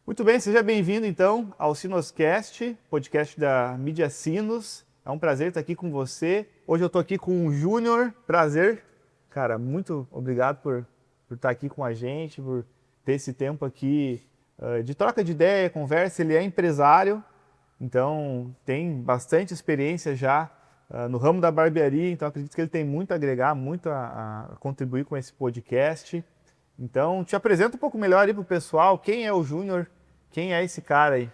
Muito bem, seja bem-vindo então ao Sinoscast, podcast da Mídia Sinos. É um prazer estar aqui com você. Hoje eu estou aqui com o Júnior. Prazer. Cara, muito obrigado por estar aqui com a gente, por ter esse tempo aqui de troca de ideia, conversa. Ele é empresário, então tem bastante experiência já no ramo da barbearia, então acredito que ele tem muito a agregar, muito a contribuir com esse podcast. Então, te apresenta um pouco melhor aí pro pessoal, quem é o Júnior, quem é esse cara aí?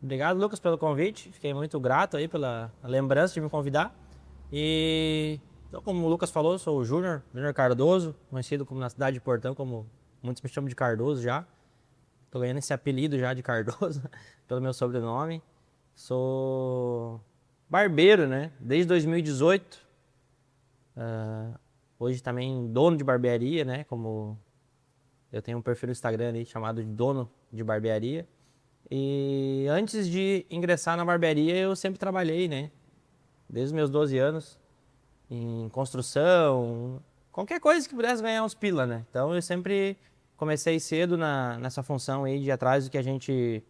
Obrigado, Lucas, pelo convite. Fiquei muito grato aí pela lembrança de me convidar. Então, como o Lucas falou, eu sou o Júnior Cardoso, conhecido como na cidade de Portão, como muitos me chamam de Cardoso já. Tô ganhando esse apelido já de Cardoso, pelo meu sobrenome. Sou barbeiro, né? Desde 2018. Hoje também dono de barbearia, né? Como eu tenho um perfil no Instagram aí chamado de Dono de Barbearia. E antes de ingressar na barbearia, eu sempre trabalhei, né? Desde os meus 12 anos, em construção, qualquer coisa que pudesse ganhar uns pila, né? Então eu sempre comecei cedo nessa função aí de ir atrás do que a gente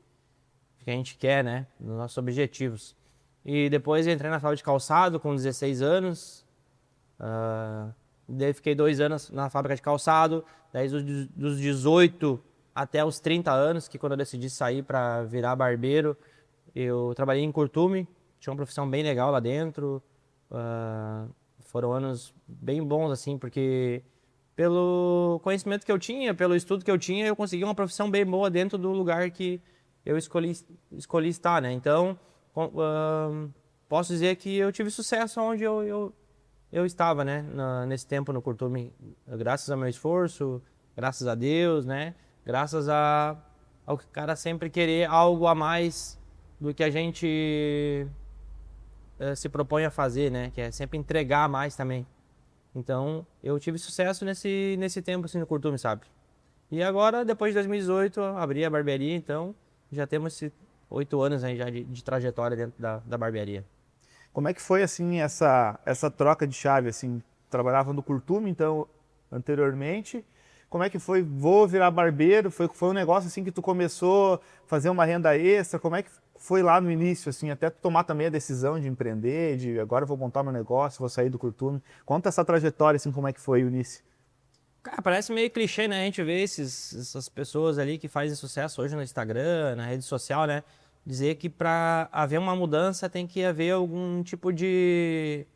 quer, né? Dos nossos objetivos. E depois entrei na fábrica de calçado com 16 anos. Daí fiquei 2 anos na fábrica de calçado, daí dos 18 até os 30 anos, que quando eu decidi sair para virar barbeiro, eu trabalhei em curtume, tinha uma profissão bem legal lá dentro. Foram anos bem bons, assim, porque pelo conhecimento que eu tinha, pelo estudo que eu tinha, eu consegui uma profissão bem boa dentro do lugar que eu escolhi estar, né? Então, posso dizer que eu tive sucesso onde eu estava, né, nesse tempo no curtume, graças ao meu esforço, graças a Deus, né, graças ao cara sempre querer algo a mais do que a gente se propõe a fazer, né, que é sempre entregar mais também. Então, eu tive sucesso nesse tempo, assim, no curtume, sabe? E agora, depois de 2018, eu abri a barbearia, então já temos 8 anos aí já de trajetória dentro da barbearia. Como é que foi assim essa troca de chave assim? Trabalhava no curtume então anteriormente. Como é que foi? Vou virar barbeiro? Foi um negócio assim que tu começou a fazer uma renda extra? Como é que foi lá no início assim, até tu tomar também a decisão de empreender, de agora eu vou montar meu negócio, vou sair do curtume? Conta essa trajetória assim, como é que foi o início? Cara, parece meio clichê, né? A gente vê essas pessoas ali que fazem sucesso hoje no Instagram, na rede social, né? Dizer que para haver uma mudança tem que haver algum tipo de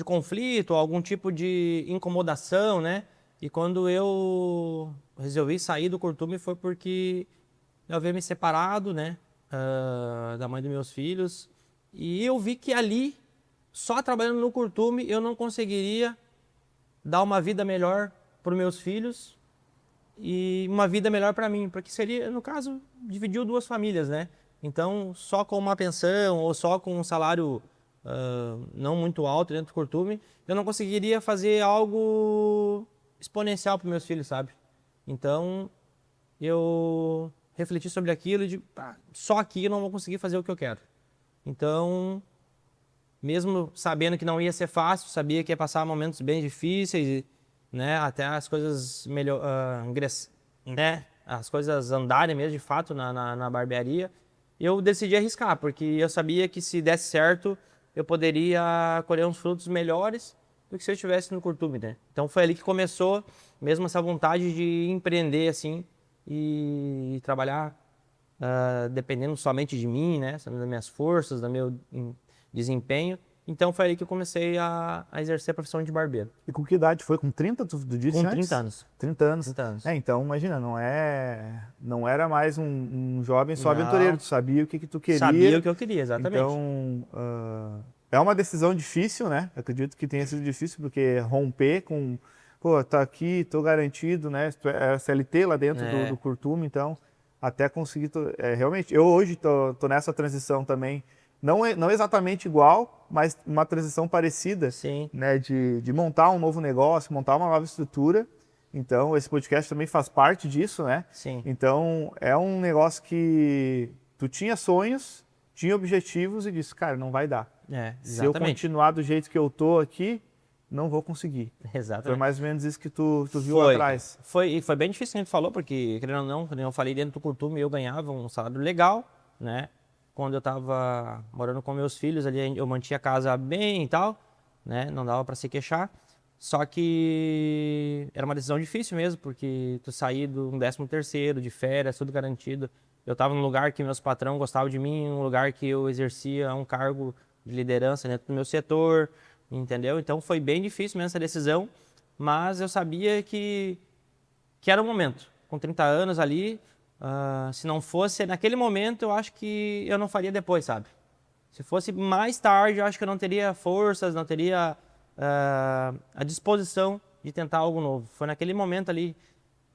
conflito, algum tipo de incomodação, né? E quando eu resolvi sair do curtume foi porque eu havia me separado, né? Da mãe dos meus filhos. E eu vi que ali, só trabalhando no curtume, eu não conseguiria dar uma vida melhor para os meus filhos e uma vida melhor para mim, porque seria, no caso, dividiu 2 famílias, né? Então, só com uma pensão ou só com um salário não muito alto dentro do curtume, eu não conseguiria fazer algo exponencial para meus filhos, sabe? Então, eu refleti sobre aquilo e digo, só aqui eu não vou conseguir fazer o que eu quero. Então, mesmo sabendo que não ia ser fácil, sabia que ia passar momentos bem difíceis, né? Até as coisas melhor, né? As coisas andarem mesmo de fato na barbearia. Eu decidi arriscar, porque eu sabia que se desse certo, eu poderia colher uns frutos melhores do que se eu estivesse no curtume, né? Então foi ali que começou mesmo essa vontade de empreender assim e trabalhar dependendo somente de mim, né? Das minhas forças, do meu desempenho. Então foi aí que eu comecei a exercer a profissão de barbeiro. E com que idade foi? Com 30, tu disse Com 30 antes? anos. 30 anos. 30 anos. Então, imagina, não era mais um jovem só aventureiro, Não, tu sabia o que tu sabia o queria. que eu queria, exatamente. Então, é uma decisão difícil, né? Acredito que tenha sido difícil, porque romper com, pô, tá aqui, tô garantido, né? Tu é CLT lá dentro do É, curtume, então, até conseguir, realmente, eu hoje tô nessa transição também, não exatamente igual, mas uma transição parecida, sim, né? De montar um novo negócio, montar uma nova estrutura. Então, esse podcast também faz parte disso, né? sim. Então, é um negócio que tu tinha sonhos, tinha objetivos e disse, cara, não vai dar. Se eu Exatamente. continuar do jeito que eu tô aqui, não vou conseguir. Foi Exatamente. mais ou menos isso que tu viu atrás. Foi bem difícil que a gente falou, porque, querendo ou não, como eu falei, dentro do Curtume eu ganhava um salário legal, né? Quando eu tava morando com meus filhos ali, eu mantinha a casa bem e tal, né? Não dava para se queixar. Só que era uma decisão difícil mesmo, porque tu sair do 13º, de férias, tudo garantido. Eu tava num lugar que meus patrão gostavam de mim, um lugar que eu exercia um cargo de liderança dentro do meu setor, entendeu? Então foi bem difícil mesmo essa decisão, mas eu sabia que era o momento. Com 30 anos ali, se não fosse naquele momento, eu acho que eu não faria depois, sabe? Se fosse mais tarde, eu acho que eu não teria forças, não teria a disposição de tentar algo novo. Foi naquele momento ali,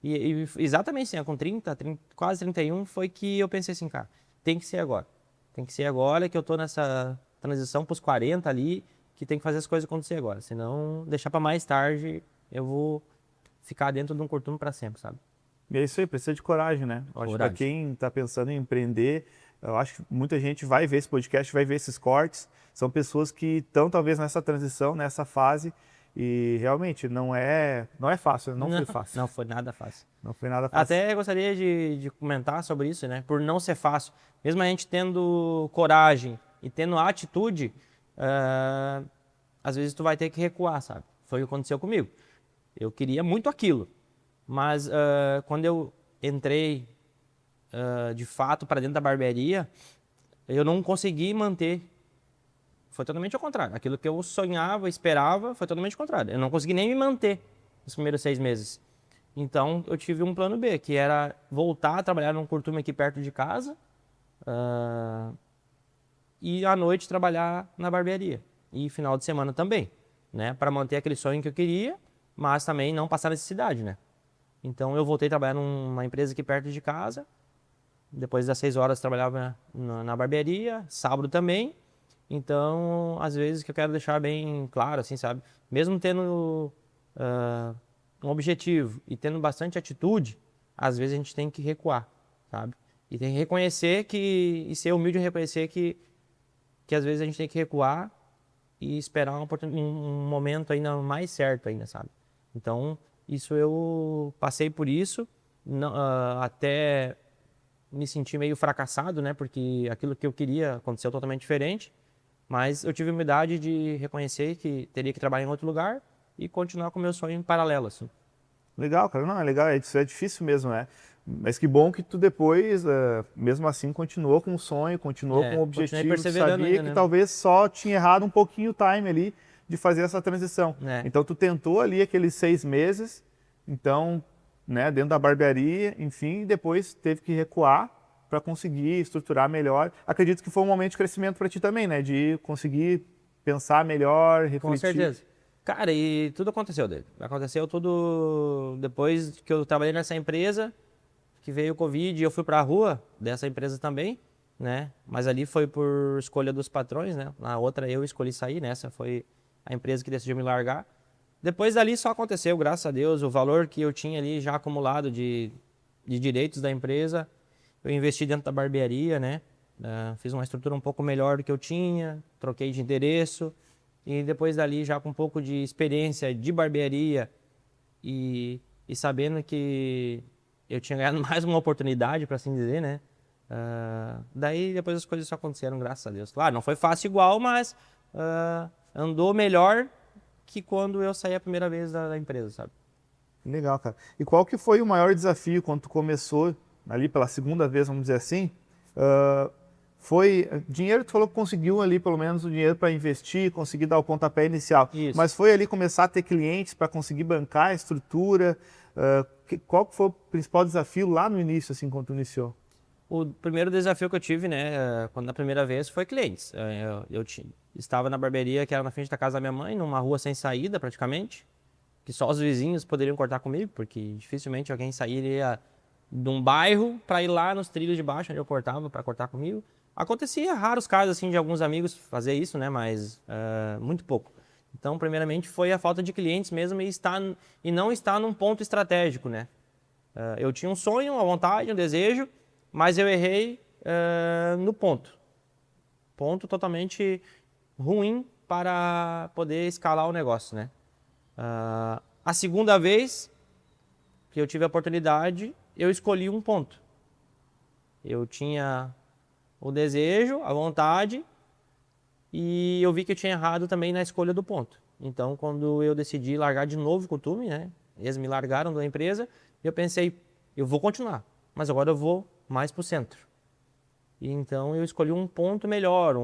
e exatamente assim, com 30, quase 31, foi que eu pensei assim, cara, tem que ser agora. Tem que ser agora que eu tô nessa transição pros 40 ali, que tem que fazer as coisas acontecer agora. Senão, deixar para mais tarde, eu vou ficar dentro de um curtume para sempre, sabe? E é isso aí, precisa de coragem, né? Eu acho que para Coragem. quem está pensando em empreender, eu acho que muita gente vai ver esse podcast, vai ver esses cortes. São pessoas que estão talvez nessa transição, nessa fase, e realmente não é fácil, não foi fácil. Não foi nada fácil. Não foi nada fácil. Até gostaria de comentar sobre isso, né? Por não ser fácil. Mesmo a gente tendo coragem e tendo atitude, às vezes tu vai ter que recuar, sabe? Foi o que aconteceu comigo. Eu queria muito aquilo, mas quando eu entrei de fato para dentro da barbearia, eu não consegui manter. Foi totalmente ao contrário. Aquilo que eu sonhava, esperava, foi totalmente o contrário. Eu não consegui nem me manter nos primeiros 6 meses. Então, eu tive um plano B, que era voltar a trabalhar num curtume aqui perto de casa e à noite trabalhar na barbearia. E final de semana também, né? Para manter aquele sonho que eu queria, mas também não passar necessidade, né? Então, eu voltei a trabalhar numa empresa aqui perto de casa. Depois das 6 horas, trabalhava na barbearia, sábado também. Então, às vezes, que eu quero deixar bem claro, assim, sabe? Mesmo tendo um objetivo e tendo bastante atitude, às vezes a gente tem que recuar, sabe? E tem que reconhecer e ser humilde em reconhecer que às vezes a gente tem que recuar e esperar um momento ainda mais certo ainda, sabe? Então, isso eu passei por isso, até me senti meio fracassado, né? Porque aquilo que eu queria aconteceu totalmente diferente. Mas eu tive a humildade de reconhecer que teria que trabalhar em outro lugar e continuar com o meu sonho em paralelo, assim. Legal, cara. Não, é legal. Isso é difícil mesmo, né? Mas que bom que tu depois, mesmo assim, continuou com o sonho, continuou com o Continuei objetivo. Tu perseverando sabia ainda, que né? talvez só tinha errado um pouquinho o time ali de fazer essa transição. É. Então tu tentou ali aqueles 6 meses, então, né, dentro da barbearia, enfim, e depois teve que recuar para conseguir estruturar melhor. Acredito que foi um momento de crescimento para ti também, né? De conseguir pensar melhor, refletir. Com certeza. Cara, e tudo aconteceu dele. Aconteceu tudo depois que eu trabalhei nessa empresa, que veio o Covid e eu fui pra rua dessa empresa também, né? Mas ali foi por escolha dos patrões, né? Na outra eu escolhi sair, nessa foi a empresa que decidiu me largar. Depois dali só aconteceu, graças a Deus, o valor que eu tinha ali já acumulado de direitos da empresa, eu investi dentro da barbearia, né? Fiz uma estrutura um pouco melhor do que eu tinha, troquei de endereço e depois dali já com um pouco de experiência de barbearia e sabendo que eu tinha ganhado mais uma oportunidade, para assim dizer, né? Daí depois as coisas só aconteceram, graças a Deus. Claro, não foi fácil igual, mas andou melhor que quando eu saí a primeira vez da empresa, sabe? Legal, cara. E qual que foi o maior desafio quando tu começou ali pela segunda vez, vamos dizer assim? Foi dinheiro, tu falou que conseguiu ali pelo menos o dinheiro para investir, conseguir dar o pontapé inicial. Isso. Mas foi ali começar a ter clientes para conseguir bancar a estrutura? Qual que foi o principal desafio lá no início, assim, quando tu iniciou? O primeiro desafio que eu tive, né, quando na primeira vez, foi clientes. Eu estava na barbearia que era na frente da casa da minha mãe, numa rua sem saída praticamente, que só os vizinhos poderiam cortar comigo, porque dificilmente alguém sairia de um bairro para ir lá nos trilhos de baixo onde eu cortava para cortar comigo. Acontecia raros casos assim de alguns amigos fazer isso, né, mas muito pouco. Então, primeiramente, foi a falta de clientes mesmo e não estar num ponto estratégico, né. Eu tinha um sonho, uma vontade, um desejo, mas eu errei no ponto. Ponto totalmente ruim para poder escalar o negócio, né? A segunda vez que eu tive a oportunidade, eu escolhi um ponto. Eu tinha o desejo, a vontade, e eu vi que eu tinha errado também na escolha do ponto. Então, quando eu decidi largar de novo o Kutume, né? Eles me largaram da empresa, eu pensei, eu vou continuar, mas agora eu vou mais para o centro. E então eu escolhi um ponto melhor,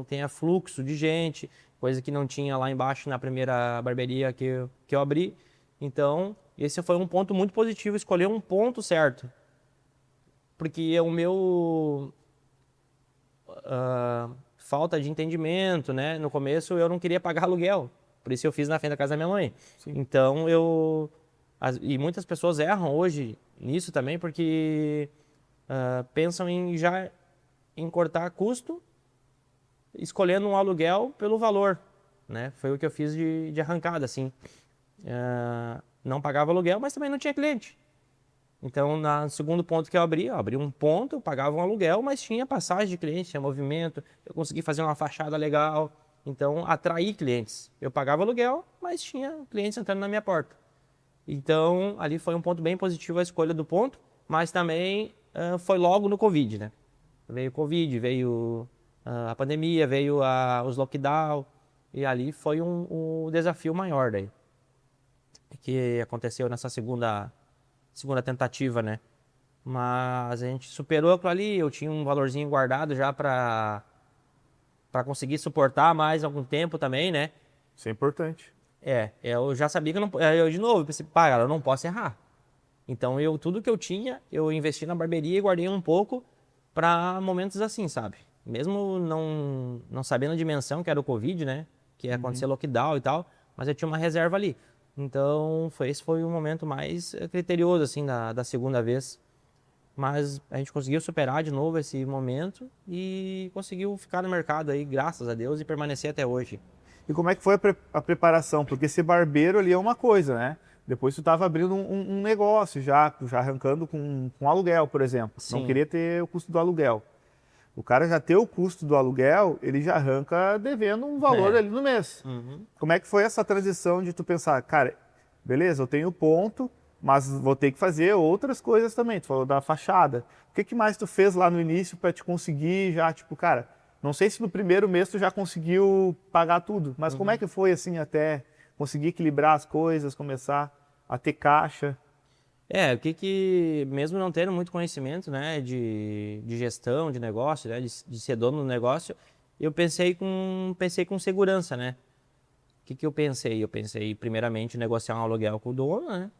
tenha fluxo de gente, coisa que não tinha lá embaixo na primeira barbearia que eu abri. Então, esse foi um ponto muito positivo, escolher um ponto certo. Porque o meu falta de entendimento, né? No começo eu não queria pagar aluguel, por isso eu fiz na frente da casa da minha mãe. Sim. Então e muitas pessoas erram hoje nisso também, porque pensam em cortar custo, escolhendo um aluguel pelo valor, né? Foi o que eu fiz de arrancada, assim. Não pagava aluguel, mas também não tinha cliente. Então, no segundo ponto que eu abri um ponto, eu pagava um aluguel, mas tinha passagem de cliente, tinha movimento, eu consegui fazer uma fachada legal, então atraí clientes. Eu pagava aluguel, mas tinha clientes entrando na minha porta. Então, ali foi um ponto bem positivo a escolha do ponto, mas também foi logo no Covid, né? Veio o Covid, veio a pandemia, veio os lockdown, e ali foi um desafio maior daí, que aconteceu nessa segunda tentativa, né? Mas a gente superou aquilo ali, eu tinha um valorzinho guardado já para conseguir suportar mais algum tempo também, né? Isso é importante. Eu já sabia que eu não... Eu, de novo, pensei, pá, eu não posso errar. Então, tudo que eu tinha, eu investi na barbearia e guardei um pouco para momentos assim, sabe? Mesmo não sabendo a dimensão que era o Covid, né? Que ia acontecer lockdown e tal, mas eu tinha uma reserva ali. Então, esse foi o momento mais criterioso, assim, da segunda vez. Mas a gente conseguiu superar de novo esse momento e conseguiu ficar no mercado aí, graças a Deus, e permanecer até hoje. E como é que foi a preparação? Porque ser barbeiro ali é uma coisa, né? Depois tu estava abrindo um negócio já arrancando com aluguel, por exemplo. Sim. Não queria ter o custo do aluguel. O cara já ter o custo do aluguel, ele já arranca devendo um valor ali no mês. Como é que foi essa transição de tu pensar, cara, beleza, eu tenho ponto, mas vou ter que fazer outras coisas também. Tu falou da fachada. O que mais tu fez lá no início para te conseguir já, tipo, cara, não sei se no primeiro mês tu já conseguiu pagar tudo, mas como é que foi assim até conseguir equilibrar as coisas, começar a ter caixa? Mesmo não tendo muito conhecimento, né, de gestão, de negócio, né, de ser dono do negócio, eu pensei com segurança, né? O que eu pensei? Eu pensei, primeiramente, negociar um aluguel com o dono, né?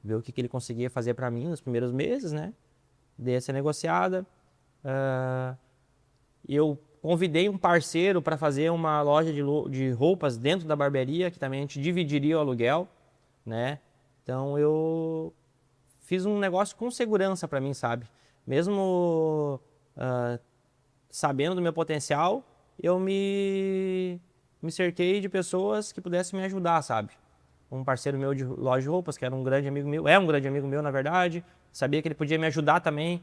Ver o que ele conseguia fazer para mim nos primeiros meses, né? Dei essa negociada. Eu convidei um parceiro para fazer uma loja de roupas dentro da barbearia, que também a gente dividiria o aluguel, né? Então, eu fiz um negócio com segurança para mim, sabe? Mesmo sabendo do meu potencial, eu me cerquei de pessoas que pudessem me ajudar, sabe? Um parceiro meu de loja de roupas, que era um grande amigo meu, é um grande amigo meu, na verdade. Sabia que ele podia me ajudar também,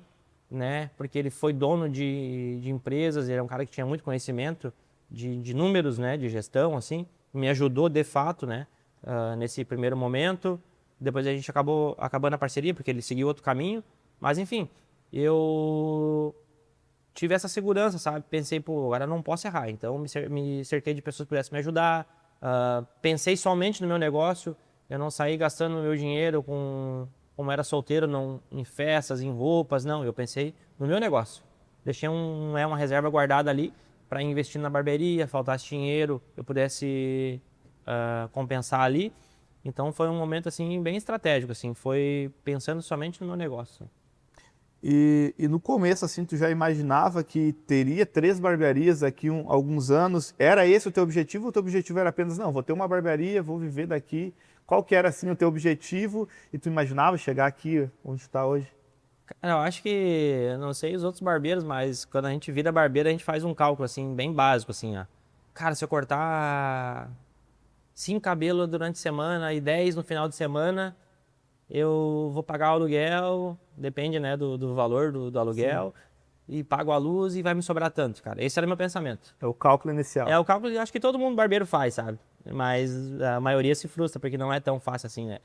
né? Porque ele foi dono de empresas, ele é um cara que tinha muito conhecimento de números, né? De gestão, assim. Me ajudou, de fato, né? Nesse primeiro momento. Depois a gente acabou acabando a parceria, porque ele seguiu outro caminho. Mas, enfim, eu tive essa segurança, sabe? Pensei, pô, agora eu não posso errar. Então, me cerquei de pessoas que pudessem me ajudar. Pensei somente no meu negócio. Eu não saí gastando meu dinheiro como era solteiro, em festas, em roupas. Não, eu pensei no meu negócio. Deixei uma reserva guardada ali para investir na barbearia, faltasse dinheiro, eu pudesse compensar ali. Então foi um momento assim bem estratégico, assim, foi pensando somente no meu negócio. E no começo, assim, tu já imaginava que teria 3 barbearias daqui alguns anos? Era esse o teu objetivo ou o teu objetivo era apenas, não, vou ter uma barbearia, vou viver daqui? Qual que era, assim, o teu objetivo e tu imaginava chegar aqui onde tu tá hoje? Cara, eu acho que, não sei os outros barbeiros, mas quando a gente vira barbeiro, a gente faz um cálculo, assim, bem básico, assim, ó. Cara, se eu cortar 5 cabelos durante a semana e 10 no final de semana, eu vou pagar o aluguel, depende, né, do valor do aluguel. Sim. e pago a luz e vai me sobrar tanto, cara. Esse era o meu pensamento. É o cálculo inicial. É o cálculo que acho que todo mundo barbeiro faz, sabe? Mas a maioria se frustra, porque não é tão fácil assim, né?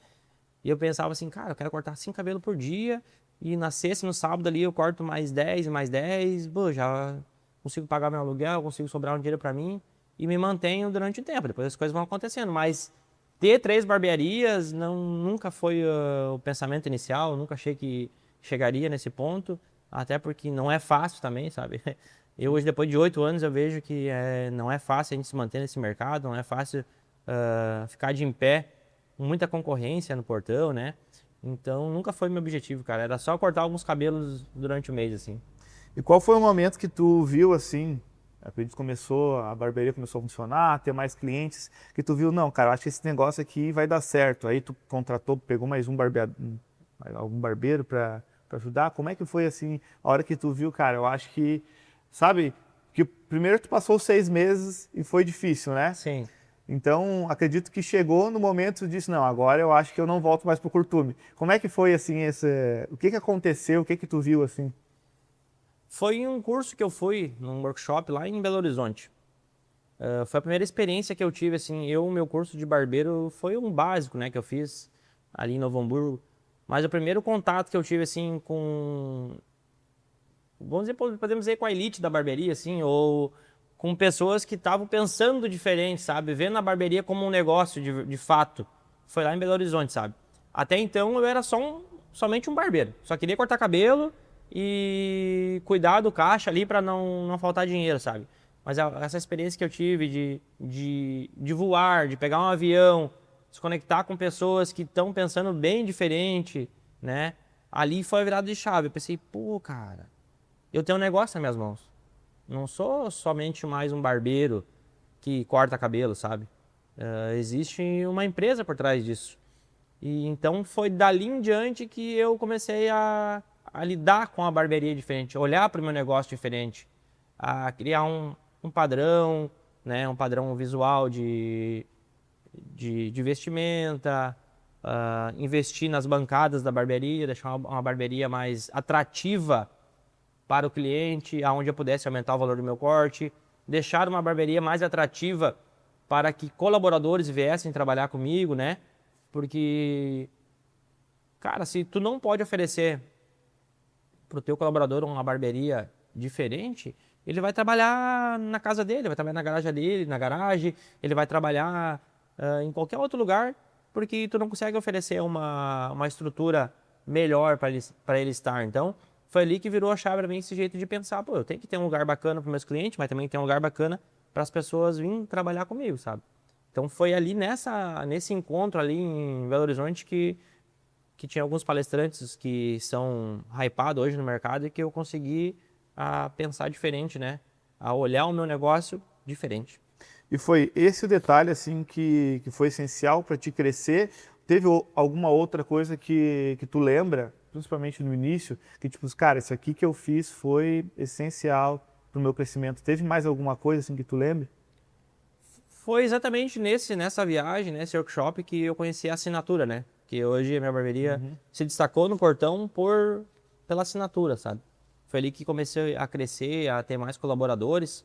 E eu pensava assim, cara, eu quero cortar 5 cabelos por dia, e na sexta e no sábado ali eu corto mais 10 e mais 10, pô, já consigo pagar meu aluguel, consigo sobrar um dinheiro pra mim, e me mantenho durante o tempo, depois as coisas vão acontecendo, mas ter 3 barbearias nunca foi o pensamento inicial, nunca achei que chegaria nesse ponto, até porque não é fácil também, sabe? Eu hoje, depois de 8 anos, eu vejo que não é fácil a gente se manter nesse mercado, não é fácil ficar de em pé, com muita concorrência no portão, né? Então, nunca foi meu objetivo, cara. Era só cortar alguns cabelos durante o mês, assim. E qual foi o momento que tu viu assim, acredito que a barbearia começou a funcionar, ter mais clientes, que tu viu, não, cara, eu acho que esse negócio aqui vai dar certo. Aí tu contratou, pegou mais algum barbeiro para ajudar. Como é que foi assim, a hora que tu viu, cara, eu acho que, sabe, que primeiro tu passou 6 meses e foi difícil, né? Sim. Então, acredito que chegou no momento disso, não, agora eu acho que eu não volto mais pro curtume. Como é que foi assim o que aconteceu, o que tu viu assim? Foi em um curso que eu fui, num workshop lá em Belo Horizonte. Foi a primeira experiência que eu tive, assim, meu curso de barbeiro foi um básico, né, que eu fiz ali em Novo Hamburgo. Mas o primeiro contato que eu tive, assim, podemos dizer com a elite da barbearia, assim, ou com pessoas que estavam pensando diferente, sabe? Vendo a barbearia como um negócio de fato. Foi lá em Belo Horizonte, sabe? Até então eu era somente um barbeiro. Só queria cortar cabelo e cuidar do caixa ali para não faltar dinheiro, sabe? Mas essa experiência que eu tive de voar, de pegar um avião, se conectar com pessoas que estão pensando bem diferente, né? Ali foi a virada de chave. Eu pensei, pô, cara, eu tenho um negócio nas minhas mãos. Não sou somente mais um barbeiro que corta cabelo, sabe? Existe uma empresa por trás disso. E então foi dali em diante que eu comecei a lidar com a barbearia diferente, olhar para o meu negócio diferente, a criar um padrão, né? Um padrão visual de vestimenta, investir nas bancadas da barbearia, deixar uma barbearia mais atrativa para o cliente, aonde eu pudesse aumentar o valor do meu corte, deixar uma barbearia mais atrativa para que colaboradores viessem trabalhar comigo, né? Porque, cara, se tu não pode oferecer para o teu colaborador uma barbearia diferente, ele vai trabalhar na casa dele, vai trabalhar na garagem dele, na garagem, ele vai trabalhar em qualquer outro lugar, porque tu não consegue oferecer uma estrutura melhor para ele estar. Então, foi ali que virou a chave para mim esse jeito de pensar, pô, eu tenho que ter um lugar bacana para meus clientes, mas também ter um lugar bacana para as pessoas virem trabalhar comigo, sabe? Então foi ali nesse encontro ali em Belo Horizonte que tinha alguns palestrantes que são hypados hoje no mercado e que eu consegui pensar diferente, né? A olhar o meu negócio diferente. E foi esse o detalhe assim que foi essencial para te crescer? Teve alguma outra coisa que tu lembra, principalmente no início, que tipo, cara, isso aqui que eu fiz foi essencial para o meu crescimento? Teve mais alguma coisa assim que tu lembra? Foi exatamente nessa viagem, nesse workshop, que eu conheci a assinatura, né? Que hoje a minha barbearia se destacou no portão pela assinatura, sabe? Foi ali que comecei a crescer, a ter mais colaboradores.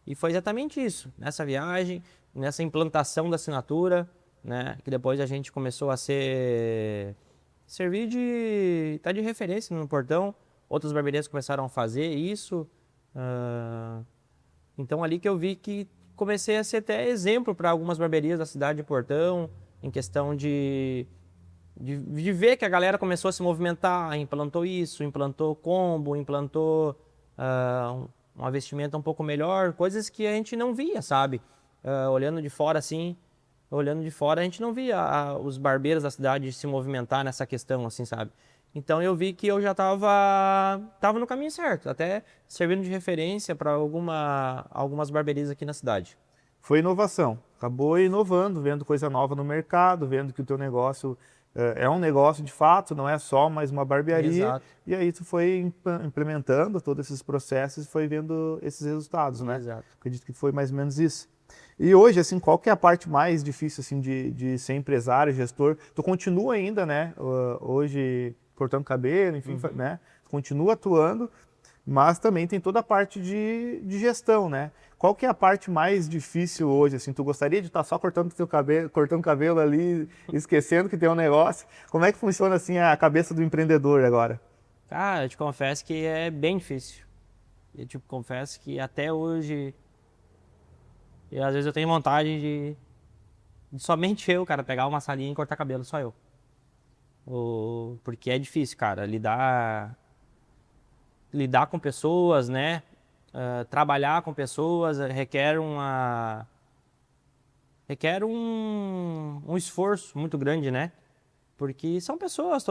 E foi exatamente isso, nessa viagem, nessa implantação da assinatura, né? Que depois a gente começou a servir de referência no portão. Outras barbearias começaram a fazer isso. Então ali que eu vi que comecei a ser até exemplo para algumas barbearias da cidade de Portão, em questão de ver que a galera começou a se movimentar, implantou isso, implantou combo, implantou uma vestimenta um pouco melhor, coisas que a gente não via, sabe? Olhando de fora assim, a gente não via os barbeiros da cidade se movimentar nessa questão, assim, sabe? Então eu vi que eu já tava no caminho certo, até servindo de referência para algumas barbearias aqui na cidade. Foi inovação. Acabou inovando, vendo coisa nova no mercado, vendo que o teu negócio é um negócio de fato, não é só mais uma barbearia. Exato. E aí tu foi implementando todos esses processos e foi vendo esses resultados, né? Exato. Acredito que foi mais ou menos isso. E hoje, assim, qual que é a parte mais difícil, assim, de ser empresário, gestor? Tu continua ainda, né? Hoje, cortando cabelo, enfim, né? Tu continua atuando, mas também tem toda a parte de gestão, né? Qual que é a parte mais difícil hoje, assim? Tu gostaria de estar só cortando o cabelo ali, esquecendo que tem um negócio? Como é que funciona, assim, a cabeça do empreendedor agora? Cara, eu te confesso que é bem difícil. Eu te confesso que até hoje, às vezes eu tenho vontade de somente eu, cara, pegar uma salinha e cortar cabelo, só eu. Porque é difícil, cara, lidar com pessoas, né? Trabalhar com pessoas requer um esforço muito grande, né? Porque são pessoas,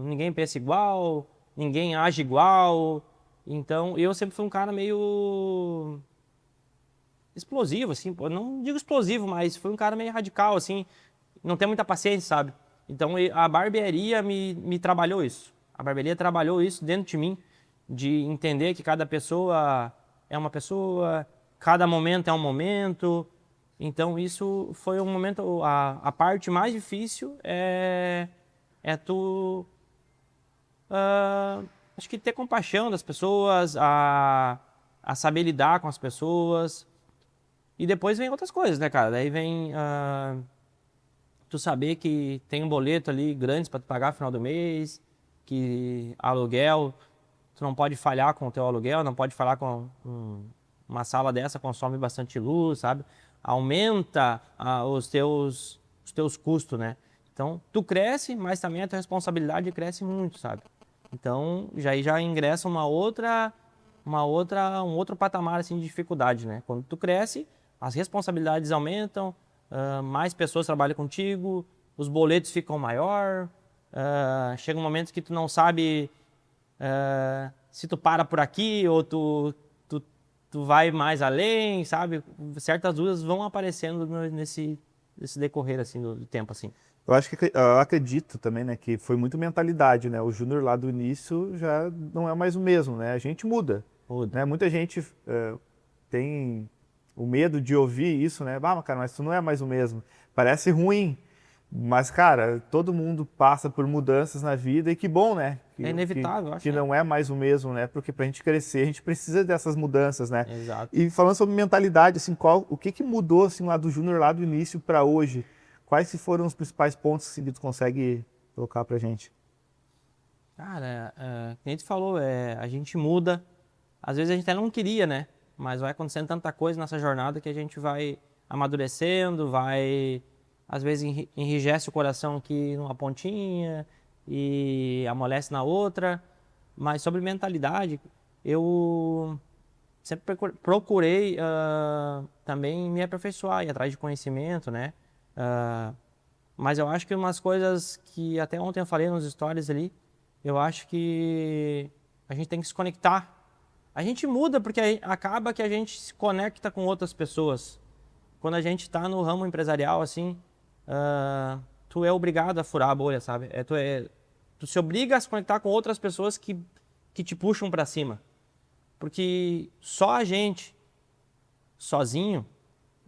ninguém pensa igual, ninguém age igual. Então, eu sempre fui um cara meio explosivo, assim, pô, não digo explosivo, mas fui um cara meio radical, assim, não tem muita paciência, sabe? Então, a barbearia me trabalhou isso. A barbearia trabalhou isso dentro de mim, de entender que cada pessoa é uma pessoa, cada momento é um momento. Então, isso foi um momento, a parte mais difícil é tu, acho que ter compaixão das pessoas, a saber lidar com as pessoas. E depois vem outras coisas, né, cara? Daí vem tu saber que tem um boleto ali grande para tu pagar no final do mês, que aluguel, tu não pode falhar com o teu aluguel, não pode falhar com uma sala dessa, consome bastante luz, sabe? Aumenta os teus custos, né? Então, tu cresce, mas também a tua responsabilidade cresce muito, sabe? Então, já ingressa um outro patamar assim de dificuldade, né? Quando tu cresce, as responsabilidades aumentam, mais pessoas trabalham contigo, os boletos ficam maior, chega um momento que tu não sabe se tu para por aqui ou tu vai mais além, sabe? Certas dúvidas vão aparecendo nesse decorrer assim do tempo assim. Eu acredito também, né, que foi muito mentalidade, né? O Júnior lá do início já não é mais o mesmo, né? A gente muda, Muda. né? Muita gente tem o medo de ouvir isso, né? Ah, cara, mas tu não é mais o mesmo. Parece ruim, mas, cara, todo mundo passa por mudanças na vida e que bom, né? É inevitável, eu acho, Que né? não é mais o mesmo, né? Porque pra gente crescer, a gente precisa dessas mudanças, né? Exato. E falando sobre mentalidade, assim, o que que mudou, assim, lá do Júnior, lá do início para hoje? Quais que foram os principais pontos que tu consegue colocar pra gente? Cara, como a gente falou, a gente muda. Às vezes a gente até não queria, né? Mas vai acontecendo tanta coisa nessa jornada que a gente vai amadurecendo, às vezes enrijece o coração aqui numa pontinha e amolece na outra. Mas sobre mentalidade, eu sempre procurei também me aperfeiçoar, ir atrás de conhecimento, né? Ah, mas eu acho que umas coisas que até ontem eu falei nos stories ali, eu acho que a gente tem que se conectar. A gente muda porque acaba que a gente se conecta com outras pessoas. Quando a gente está no ramo empresarial, assim, tu é obrigado a furar a bolha, sabe? Tu se obriga a se conectar com outras pessoas que te puxam para cima. Porque só a gente, sozinho,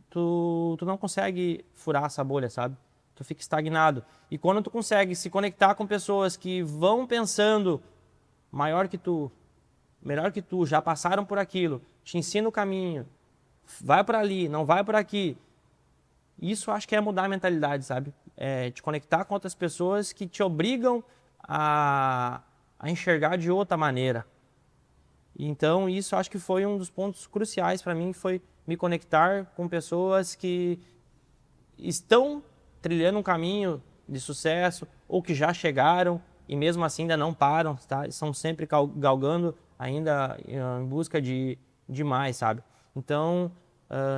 tu não consegue furar essa bolha, sabe? Tu fica estagnado. E quando tu consegue se conectar com pessoas que vão pensando maior que tu, melhor que tu, já passaram por aquilo, te ensina o caminho, vai por ali, não vai por aqui. Isso acho que é mudar a mentalidade, sabe? É te conectar com outras pessoas que te obrigam a enxergar de outra maneira. Então, isso acho que foi um dos pontos cruciais para mim, foi me conectar com pessoas que estão trilhando um caminho de sucesso ou que já chegaram e mesmo assim ainda não param, tá? Estão sempre galgando ainda em busca de mais, sabe? Então,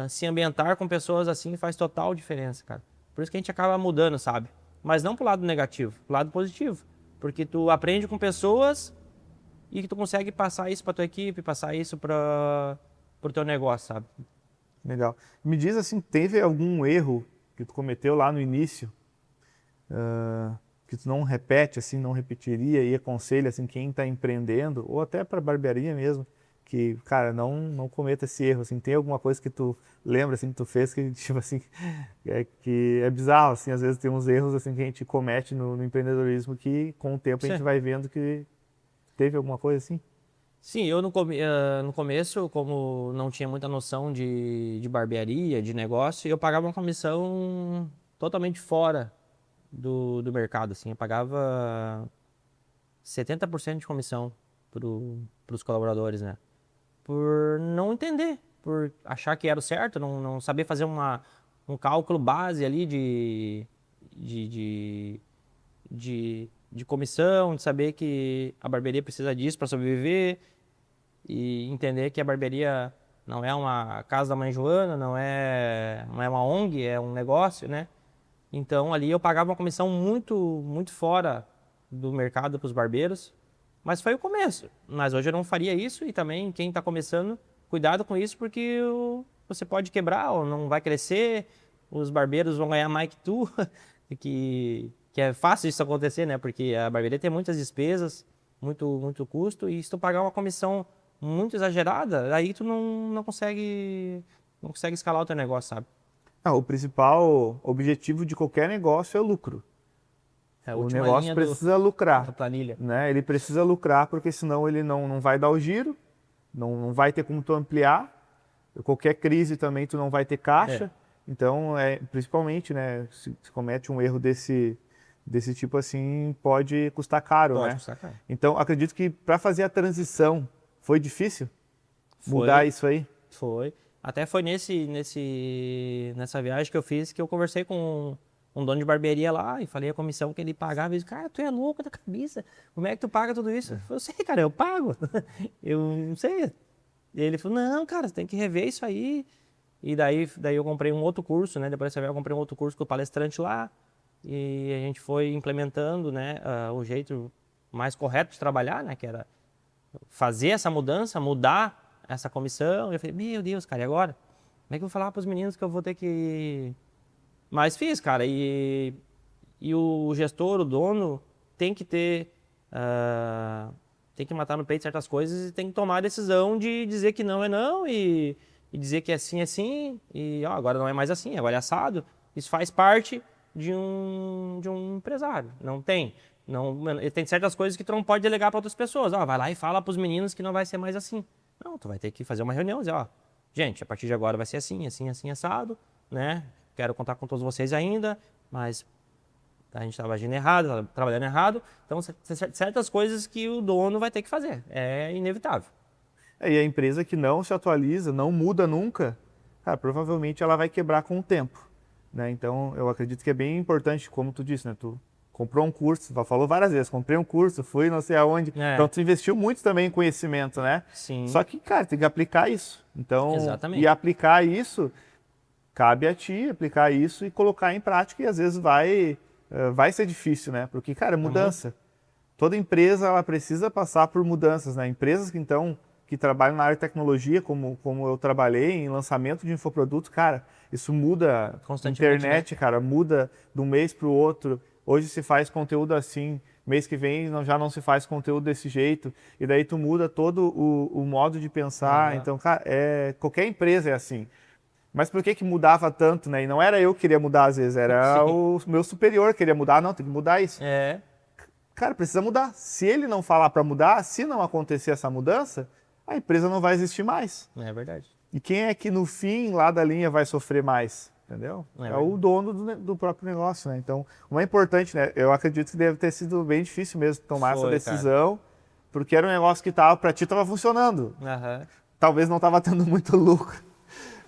se ambientar com pessoas assim faz total diferença, cara. Por isso que a gente acaba mudando, sabe? Mas não pro lado negativo, pro lado positivo. Porque tu aprende com pessoas e que tu consegue passar isso para tua equipe, passar isso para o teu negócio, sabe? Legal. Me diz assim, teve algum erro que tu cometeu lá no início, que tu não repete, assim, não repetiria e aconselha assim quem está empreendendo ou até para barbearia mesmo, que, cara, não cometa esse erro, assim, tem alguma coisa que tu lembra assim que tu fez que tipo assim, que é bizarro, assim, às vezes tem uns erros assim que a gente comete no empreendedorismo que com o tempo a gente vai vendo que teve alguma coisa assim? Sim, eu no começo, como não tinha muita noção de barbearia, de negócio, eu pagava uma comissão totalmente fora do mercado, assim. Eu pagava 70% de comissão pros colaboradores, né? Por não entender, por achar que era o certo, não saber fazer um cálculo base ali de, de, de comissão, de saber que a barbearia precisa disso para sobreviver e entender que a barbearia não é uma casa da mãe Joana, não é uma ONG, é um negócio, né? Então ali eu pagava uma comissão muito, muito fora do mercado para os barbeiros, mas foi o começo. Mas hoje eu não faria isso e também quem está começando, cuidado com isso porque você pode quebrar ou não vai crescer, os barbeiros vão ganhar mais que tu, que é fácil isso acontecer, né? Porque a barbearia tem muitas despesas, muito, muito custo e se tu pagar uma comissão muito exagerada, aí tu não consegue escalar o teu negócio, sabe? O principal objetivo de qualquer negócio é o lucro. É a O última negócio linha precisa da lucrar, planilha. né? Ele precisa lucrar porque senão ele não vai dar o giro, não vai ter como tu ampliar. Qualquer crise também tu não vai ter caixa. Então, principalmente, né, se comete um erro desse tipo assim, pode custar caro, Pode né? custar caro. Então, acredito que para fazer a transição foi difícil mudar isso aí. Foi. Até foi nessa viagem que eu fiz que eu conversei com um dono de barbearia lá e falei a comissão que ele pagava. Ele disse, cara, tu é louco da cabeça. Como é que tu paga tudo isso? Eu falei, eu sei, cara, eu pago. Eu não sei. E ele falou, não, cara, você tem que rever isso aí. E daí eu comprei um outro curso, né? Depois dessa viagem eu comprei um outro curso com o palestrante lá. E a gente foi implementando, né, o jeito mais correto de trabalhar, né? Que era fazer essa mudança, mudar essa comissão. E eu falei, meu Deus, cara, e agora? Como é que eu vou falar para os meninos que eu vou ter que... Mas fiz, cara, e o gestor, o dono, tem que ter... tem que matar no peito certas coisas e tem que tomar a decisão de dizer que não é não e dizer que é sim e ó, agora não é mais assim, agora é assado. Isso faz parte de um empresário. Não tem. Não, tem certas coisas que tu não pode delegar para outras pessoas. Ó, vai lá e fala para os meninos que não vai ser mais assim. Não, tu vai ter que fazer uma reunião e dizer, ó, gente, a partir de agora vai ser assim, assim, assim, assado, né? Quero contar com todos vocês ainda, mas a gente estava agindo errado, tava trabalhando errado. Então, certas coisas que o dono vai ter que fazer. É inevitável. E a empresa que não se atualiza, não muda nunca, cara, provavelmente ela vai quebrar com o tempo, né? Então, eu acredito que é bem importante, como tu disse, né? Tu comprou um curso, falou várias vezes, comprei um curso, fui não sei aonde. Então, tu investiu muito também em conhecimento, né? Sim. Só que, cara, tem que aplicar isso. Então, exatamente. E aplicar isso, cabe a ti aplicar isso e colocar em prática e às vezes vai ser difícil, né? Porque, cara, mudança. Toda empresa, ela precisa passar por mudanças, né? Empresas que trabalham na área de tecnologia, como eu trabalhei em lançamento de infoprodutos, cara, isso muda Constantemente, internet, né? cara, muda de um mês para o outro. Hoje se faz conteúdo assim, mês que vem já não se faz conteúdo desse jeito, e daí tu muda todo o modo de pensar. Então, cara, qualquer empresa é assim. Mas por que mudava tanto, né? E não era eu que queria mudar às vezes, era o meu superior que queria mudar. Não, tem que mudar isso. Cara, precisa mudar. Se ele não falar para mudar, se não acontecer essa mudança, a empresa não vai existir mais. É verdade. E quem é que no fim, lá da linha, vai sofrer mais? Entendeu? É o dono do próprio negócio, né? Então, o mais importante, né? Eu acredito que deve ter sido bem difícil mesmo tomar essa decisão, cara. Porque era um negócio que para ti estava funcionando. Talvez não estava tendo muito lucro,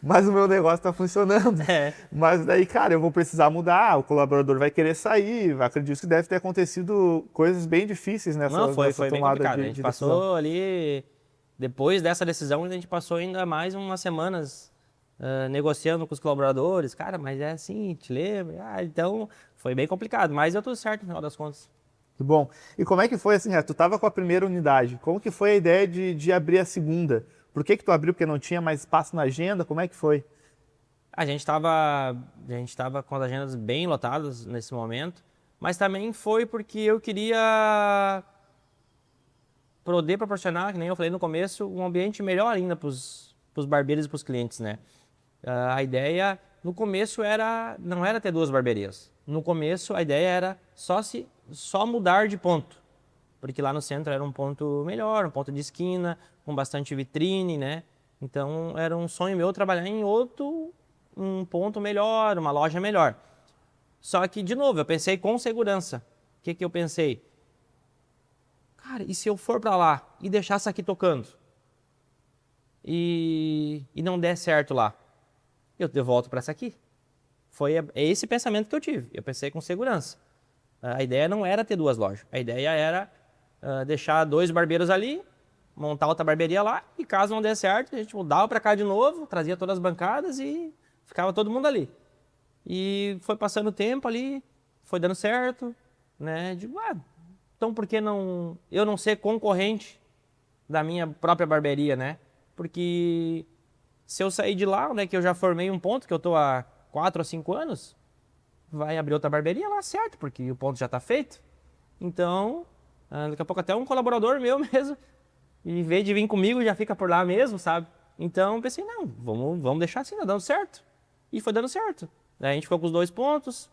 mas o meu negócio está funcionando. Mas daí, cara, eu vou precisar mudar, o colaborador vai querer sair. Acredito que deve ter acontecido coisas bem difíceis nessa foi bem complicado. A gente passou ali, depois dessa decisão, a gente passou ainda mais umas semanas negociando com os colaboradores. Cara, mas é assim, te lembra? Então, foi bem complicado, mas deu tudo certo no final das contas. Que bom. E como é que foi assim, tu estava com a primeira unidade, como que foi a ideia de abrir a segunda? Por que tu abriu? Porque não tinha mais espaço na agenda? Como é que foi? A gente estava com as agendas bem lotadas nesse momento, mas também foi porque eu queria poder proporcionar, que nem eu falei no começo, um ambiente melhor ainda para os barbeiros e para os clientes, né? A ideia, no começo, não era ter 2 barbearias. No começo, a ideia era só mudar de ponto. Porque lá no centro era um ponto melhor, um ponto de esquina, com bastante vitrine, né? Então era um sonho meu trabalhar em um ponto melhor, uma loja melhor. Só que, de novo, eu pensei com segurança. O que que eu pensei? Cara, e se eu for pra lá e deixar essa aqui tocando? E não der certo lá? Eu volto pra essa aqui. É esse pensamento que eu tive. Eu pensei com segurança. A ideia não era ter 2 lojas. A ideia era deixar 2 barbeiros ali, montar outra barbearia lá, e caso não der certo, a gente mudava pra cá de novo, trazia todas as bancadas e ficava todo mundo ali. E foi passando o tempo ali, foi dando certo, né? Digo, então por que não eu não ser concorrente da minha própria barbearia, né? Porque se eu sair de lá, né, que eu já formei um ponto, que eu tô há 4 ou 5 anos, vai abrir outra barbearia lá, certo? Porque o ponto já tá feito. Então, daqui a pouco até um colaborador meu mesmo, em vez de vir comigo, já fica por lá mesmo, sabe? Então, pensei, não, vamos deixar assim, tá dando certo. E foi dando certo. Daí a gente ficou com os 2 pontos.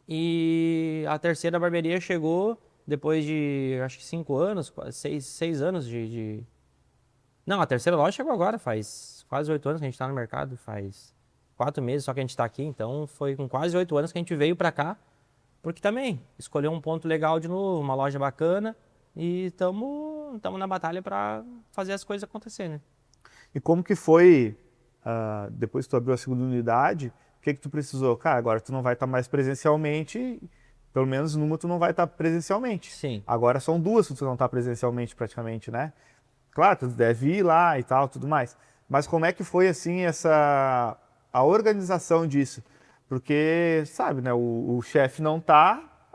E a terceira barbearia chegou depois de, acho que 5 anos, 6 anos de... Não, a terceira loja chegou agora, faz quase 8 anos que a gente tá no mercado, faz 4 meses só que a gente tá aqui. Então, foi com quase 8 anos que a gente veio pra cá. Porque também escolheu um ponto legal de novo, uma loja bacana. E estamos na batalha para fazer as coisas acontecerem, né? E como que foi, depois que tu abriu a segunda unidade, o que que tu precisou? Cara, agora tu não vai estar mais presencialmente, pelo menos numa tu não vai estar presencialmente. Sim. Agora são 2 que tu não está presencialmente praticamente, né? Claro, tu deve ir lá e tal, tudo mais. Mas como é que foi, assim, a organização disso? Porque, sabe, né, o chefe não tá,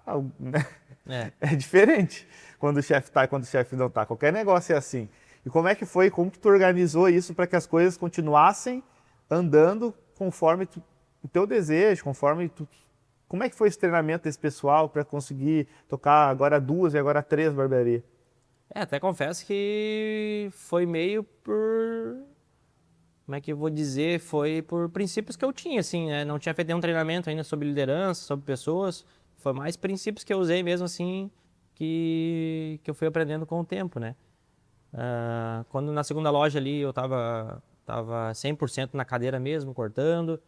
né? É diferente quando o chefe tá e quando o chefe não tá. Qualquer negócio é assim. E como é que foi, como que tu organizou isso para que as coisas continuassem andando conforme o teu desejo, conforme tu... Como é que foi esse treinamento desse pessoal para conseguir tocar agora 2 e agora 3 barbearias? Até confesso que foi meio por... Como é que eu vou dizer? Foi por princípios que eu tinha, assim, né? Não tinha feito nenhum treinamento ainda sobre liderança, sobre pessoas. Foi mais princípios que eu usei mesmo, assim, que eu fui aprendendo com o tempo, né? Quando na segunda loja ali eu tava 100% na cadeira mesmo, cortando.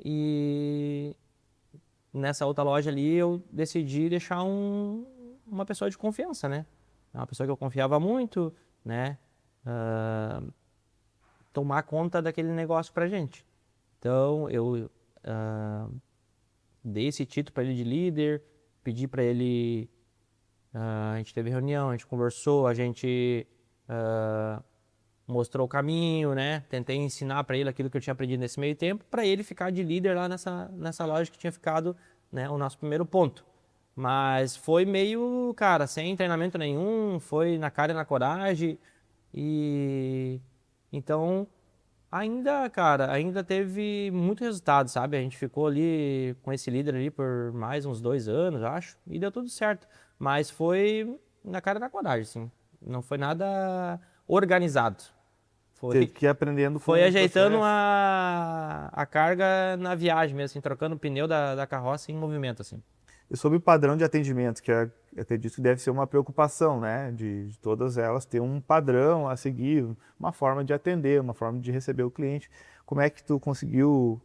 E nessa outra loja ali eu decidi deixar uma pessoa de confiança, né? Uma pessoa que eu confiava muito, né? Tomar conta daquele negócio pra gente. Então eu dei esse título para ele de líder, pedi para ele, a gente teve reunião, a gente conversou, a gente mostrou o caminho, né? Tentei ensinar para ele aquilo que eu tinha aprendido nesse meio tempo, para ele ficar de líder lá nessa loja que tinha ficado, né, o nosso primeiro ponto. Mas foi meio, cara, sem treinamento nenhum, foi na cara e na coragem. E então, ainda teve muito resultado, sabe? A gente ficou ali com esse líder ali por mais uns 2 anos, acho, e deu tudo certo. Mas foi na cara e na coragem, assim. Não foi nada organizado. Teve que ir aprendendo com Foi o ajeitando processo. a carga na viagem mesmo, assim, trocando o pneu da carroça em movimento, assim. E sobre o padrão de atendimento, que eu acredito que deve ser uma preocupação, né? De todas elas ter um padrão a seguir, uma forma de atender, uma forma de receber o cliente. Como é que tu conseguiu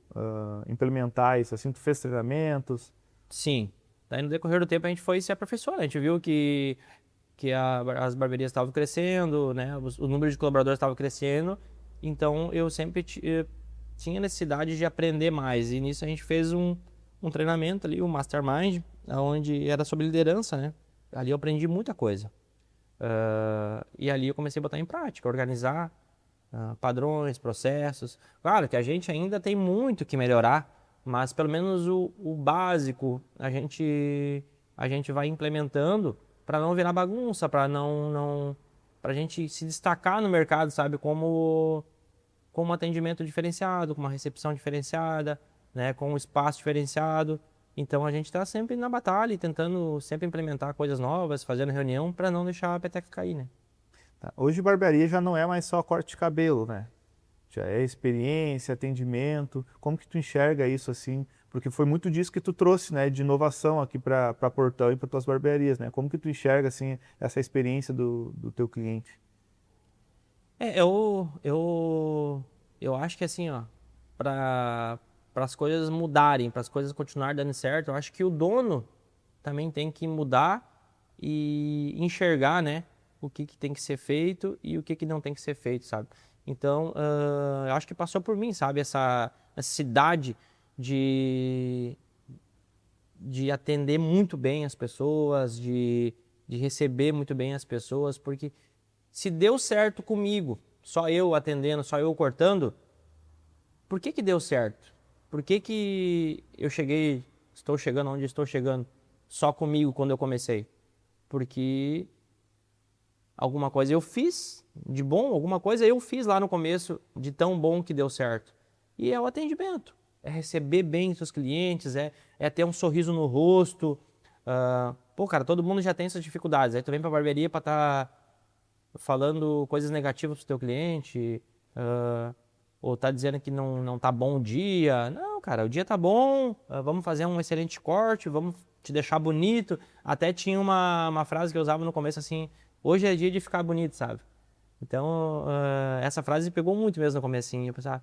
implementar isso? Assim, tu fez treinamentos? Sim. Daí no decorrer do tempo a gente foi se aperfeiçoando. A gente viu que as barbearias estavam crescendo, né? O número de colaboradores estava crescendo. Então eu sempre tinha necessidade de aprender mais. E nisso a gente fez um treinamento ali, um mastermind, onde era sobre liderança, né? Ali eu aprendi muita coisa. E ali eu comecei a botar em prática, organizar padrões, processos. Claro que a gente ainda tem muito que melhorar, mas pelo menos o básico a gente vai implementando para não virar bagunça, para para a gente se destacar no mercado, sabe? Como um atendimento diferenciado, com uma recepção diferenciada, né? Com um espaço diferenciado. Então a gente está sempre na batalha e tentando sempre implementar coisas novas, fazendo reunião para não deixar a peteca cair, né? Tá. Hoje barbearia já não é mais só corte de cabelo, né? Já é experiência, atendimento. Como que tu enxerga isso assim Porque foi muito disso que tu trouxe, né, de inovação aqui para Portão e para tuas barbearias, né? Como que tu enxerga, assim, essa experiência do teu cliente? Eu acho que assim, ó, para as coisas mudarem, para as coisas continuarem dando certo, eu acho que o dono também tem que mudar e enxergar, né, o que tem que ser feito e o que não tem que ser feito, sabe? Então, eu acho que passou por mim, sabe, essa necessidade de, de atender muito bem as pessoas, de receber muito bem as pessoas, porque se deu certo comigo, só eu atendendo, só eu cortando, por que deu certo? Por que eu estou chegando onde estou chegando só comigo quando eu comecei? Porque alguma coisa eu fiz de bom, alguma coisa eu fiz lá no começo de tão bom que deu certo. E é o atendimento, é receber bem os seus clientes, é ter um sorriso no rosto. Pô, cara, todo mundo já tem essas dificuldades. Aí tu vem pra barbearia pra estar falando coisas negativas pro teu cliente, ou tá dizendo que não tá bom o dia. Não, cara, o dia tá bom, vamos fazer um excelente corte, vamos te deixar bonito. Até tinha uma frase que eu usava no começo assim, hoje é dia de ficar bonito, sabe? Então, essa frase pegou muito mesmo no comecinho. Eu pensava,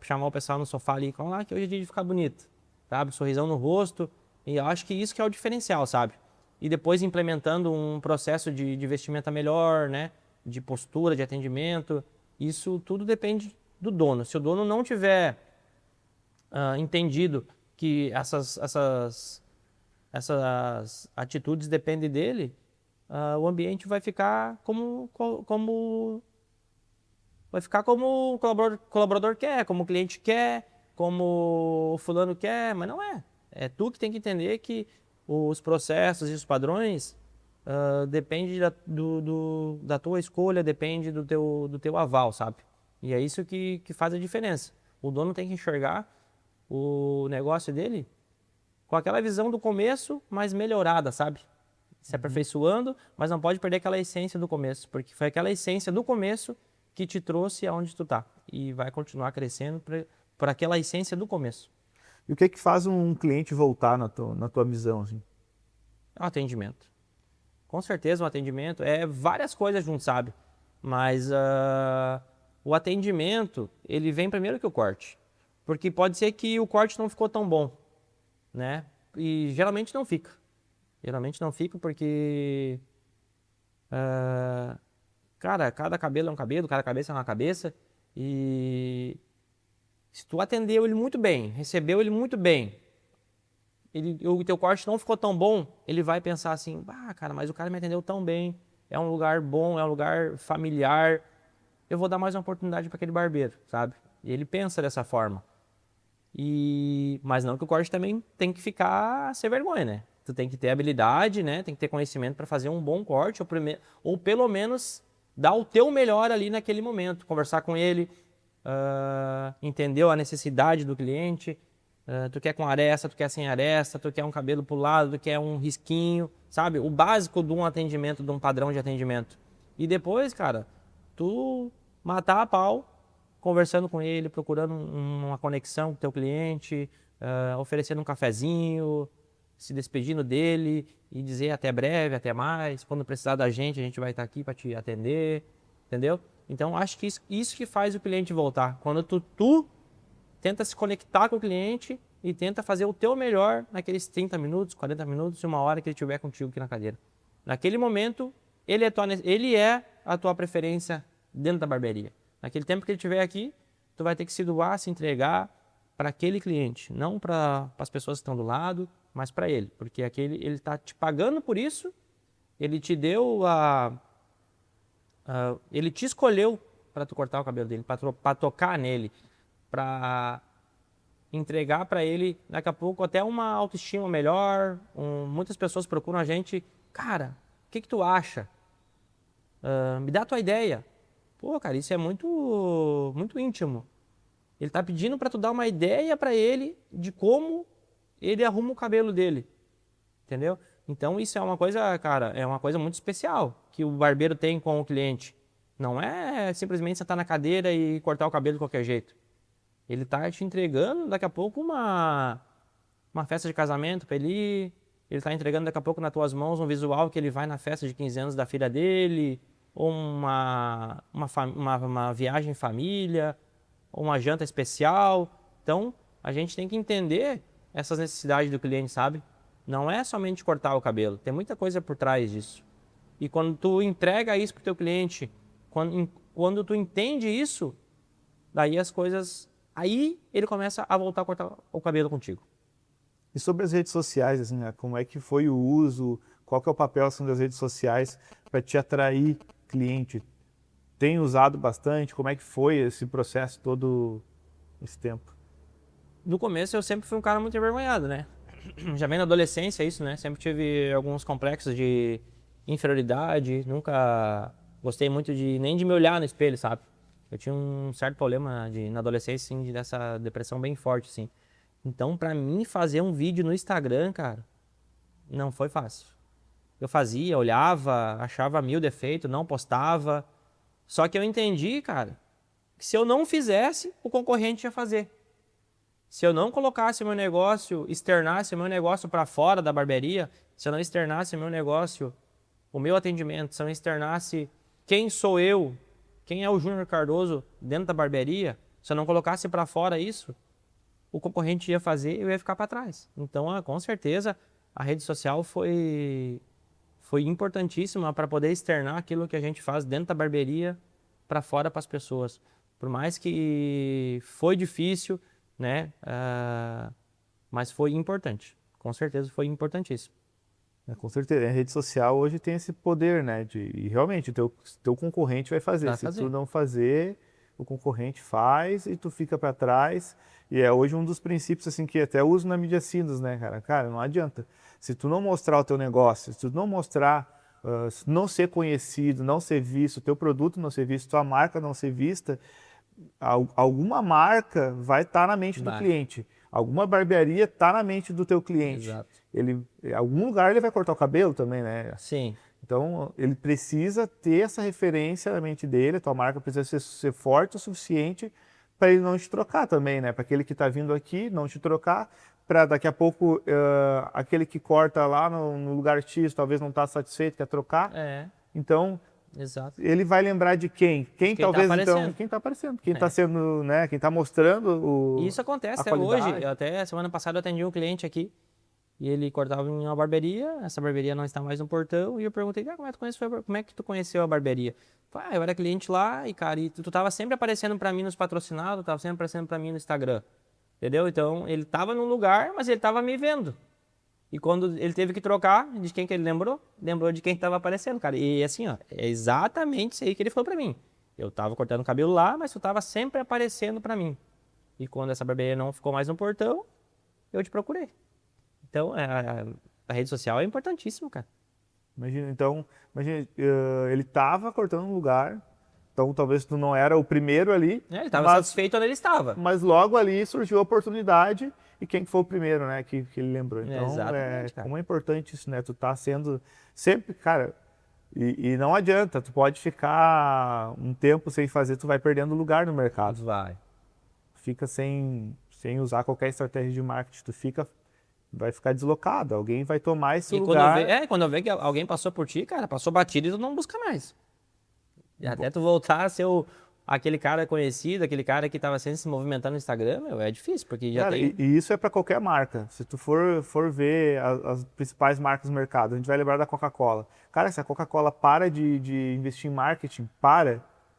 chamar o pessoal no sofá ali, vamos lá que hoje é dia de ficar bonito, sabe? Sorrisão no rosto. E eu acho que isso que é o diferencial, sabe? E depois implementando um processo de vestimenta melhor, né? De postura, de atendimento. Isso tudo depende do dono. Se o dono não tiver entendido que essas atitudes dependem dele, o ambiente vai ficar como o colaborador quer, como o cliente quer, como o fulano quer, mas não é. É tu que tem que entender que os processos e os padrões depende da tua escolha, depende do teu aval, sabe? E é isso que faz a diferença. O dono tem que enxergar o negócio dele com aquela visão do começo, mas melhorada, sabe? Se aperfeiçoando, mas não pode perder aquela essência do começo, porque foi aquela essência do começo que te trouxe aonde tu tá. E vai continuar crescendo por aquela essência do começo. E o que é que faz um cliente voltar na tua visão, assim? É o atendimento. Com certeza, o atendimento é várias coisas juntos, sabe? Mas o atendimento, ele vem primeiro que o corte. Porque pode ser que o corte não ficou tão bom, né? E geralmente não fica. Geralmente não fica porque, cara, cada cabelo é um cabelo, cada cabeça é uma cabeça. E se tu atendeu ele muito bem, recebeu ele muito bem, o teu corte não ficou tão bom, ele vai pensar assim, cara, mas o cara me atendeu tão bem, é um lugar bom, é um lugar familiar, eu vou dar mais uma oportunidade para aquele barbeiro, sabe? E ele pensa dessa forma. Mas não que o corte também tem que ficar sem vergonha, né? Tu tem que ter habilidade, né? Tem que ter conhecimento para fazer um bom corte, ou pelo menos dar o teu melhor ali naquele momento, conversar com ele, entendeu a necessidade do cliente. Tu quer com aresta, tu quer sem aresta, tu quer um cabelo pro lado, tu quer um risquinho, sabe? O básico de um atendimento, de um padrão de atendimento. E depois, cara, tu matar a pau, conversando com ele, procurando uma conexão com o teu cliente, oferecendo um cafezinho, se despedindo dele e dizer até breve, até mais. Quando precisar da gente, a gente vai estar aqui para te atender, entendeu? Então, acho que isso que faz o cliente voltar. Quando tu tenta se conectar com o cliente e tenta fazer o teu melhor naqueles 30 minutos, 40 minutos, uma hora que ele estiver contigo aqui na cadeira. Naquele momento, ele é a tua preferência dentro da barbearia. Naquele tempo que ele estiver aqui, tu vai ter que se doar, se entregar para aquele cliente, não para as pessoas que estão do lado, mas para ele, porque ele está te pagando por isso, ele te deu ele te escolheu para tu cortar o cabelo dele, para tocar nele, para entregar para ele, daqui a pouco, até uma autoestima melhor. Muitas pessoas procuram a gente, cara, o que tu acha? Me dá a tua ideia. Pô, cara, isso é muito, muito íntimo. Ele tá pedindo para tu dar uma ideia para ele de como ele arruma o cabelo dele, entendeu? Então isso é uma coisa, cara, é uma coisa muito especial que o barbeiro tem com o cliente. Não é simplesmente sentar na cadeira e cortar o cabelo de qualquer jeito. Ele tá te entregando daqui a pouco uma festa de casamento para ele ir, ele tá entregando daqui a pouco nas tuas mãos um visual que ele vai na festa de 15 anos da filha dele, ou uma viagem em família, ou uma janta especial. Então, a gente tem que entender essas necessidades do cliente, sabe? Não é somente cortar o cabelo, tem muita coisa por trás disso. E quando tu entrega isso pro teu cliente, quando tu entende isso, daí as coisas... Aí ele começa a voltar a cortar o cabelo contigo. E sobre as redes sociais, assim, né? Como é que foi o uso, qual que é o papel assim, das redes sociais para te atrair cliente? Tem usado bastante? Como é que foi esse processo todo esse tempo? No começo eu sempre fui um cara muito envergonhado, né? Já vem na adolescência isso, né? Sempre tive alguns complexos de inferioridade, nunca gostei muito nem de me olhar no espelho, sabe? Eu tinha um certo problema na adolescência, assim, dessa depressão bem forte, assim. Então, pra mim, fazer um vídeo no Instagram, cara, não foi fácil. Eu fazia, olhava, achava 1000 defeitos, não postava. Só que eu entendi, cara, que se eu não fizesse, o concorrente ia fazer. Se eu não colocasse o meu negócio, externasse o meu negócio para fora da barbearia, se eu não externasse o meu negócio, o meu atendimento, se eu não externasse quem sou eu, quem é o Júnior Cardoso dentro da barbearia, se eu não colocasse para fora isso, o concorrente ia fazer e eu ia ficar para trás. Então, com certeza, a rede social foi importantíssima para poder externar aquilo que a gente faz dentro da barbearia para fora para as pessoas. Por mais que foi difícil, né? Mas foi importante. Com certeza foi importantíssimo. Com certeza, a rede social hoje tem esse poder, né? E realmente, o teu concorrente vai fazer. Se tu não fazer, o concorrente faz e tu fica para trás. E é hoje um dos princípios assim que até uso na mídia Sinus, né, cara? Cara, não adianta. Se tu não mostrar o teu negócio, se tu não mostrar, não ser conhecido, não ser visto, o teu produto não ser visto, tua marca não ser vista, alguma marca vai estar na mente do cliente. Alguma barbearia está na mente do teu cliente. Exato. Em algum lugar ele vai cortar o cabelo também, né? Sim. Então, ele precisa ter essa referência na mente dele, a tua marca precisa ser forte o suficiente para ele não te trocar também, né? Para aquele que está vindo aqui não te trocar, para daqui a pouco aquele que corta lá no lugar X talvez não está satisfeito, quer trocar. Então, exato. ele vai lembrar de quem? Quem talvez tá então, quem está aparecendo, quem está sendo, né? Quem está mostrando Isso acontece até hoje. Até semana passada eu atendi um cliente aqui. E ele cortava em uma barbearia, essa barbearia não está mais no portão, e eu perguntei, como é que tu conheceu a barbearia? Falei, eu era cliente lá, e cara, e tu tava sempre aparecendo para mim nos patrocinados, tava sempre aparecendo para mim no Instagram, entendeu? Então, ele tava num lugar, mas ele tava me vendo. E quando ele teve que trocar, de quem que ele lembrou? Lembrou de quem tava aparecendo, cara. E assim, ó, é exatamente isso aí que ele falou para mim. Eu tava cortando o cabelo lá, mas tu tava sempre aparecendo para mim. E quando essa barbearia não ficou mais no portão, eu te procurei. Então, a rede social é importantíssimo, cara. Imagina, ele estava cortando um lugar, então talvez tu não era o primeiro ali. Ele estava satisfeito onde ele estava. Mas logo ali surgiu a oportunidade e quem foi o primeiro, né, que ele lembrou. Então, como é importante isso, né? Tu tá sendo sempre, cara, e não adianta, tu pode ficar um tempo sem fazer, tu vai perdendo lugar no mercado. Vai. Fica sem usar qualquer estratégia de marketing, vai ficar deslocado, alguém vai tomar esse lugar. Quando eu ver que alguém passou por ti, cara, passou batido e tu não busca mais. E até tu voltar a ser aquele cara conhecido, aquele cara que estava sempre se movimentando no Instagram, é difícil, porque já tem... E isso é para qualquer marca. Se tu for ver as principais marcas do mercado, a gente vai lembrar da Coca-Cola. Cara, se a Coca-Cola para de investir em marketing,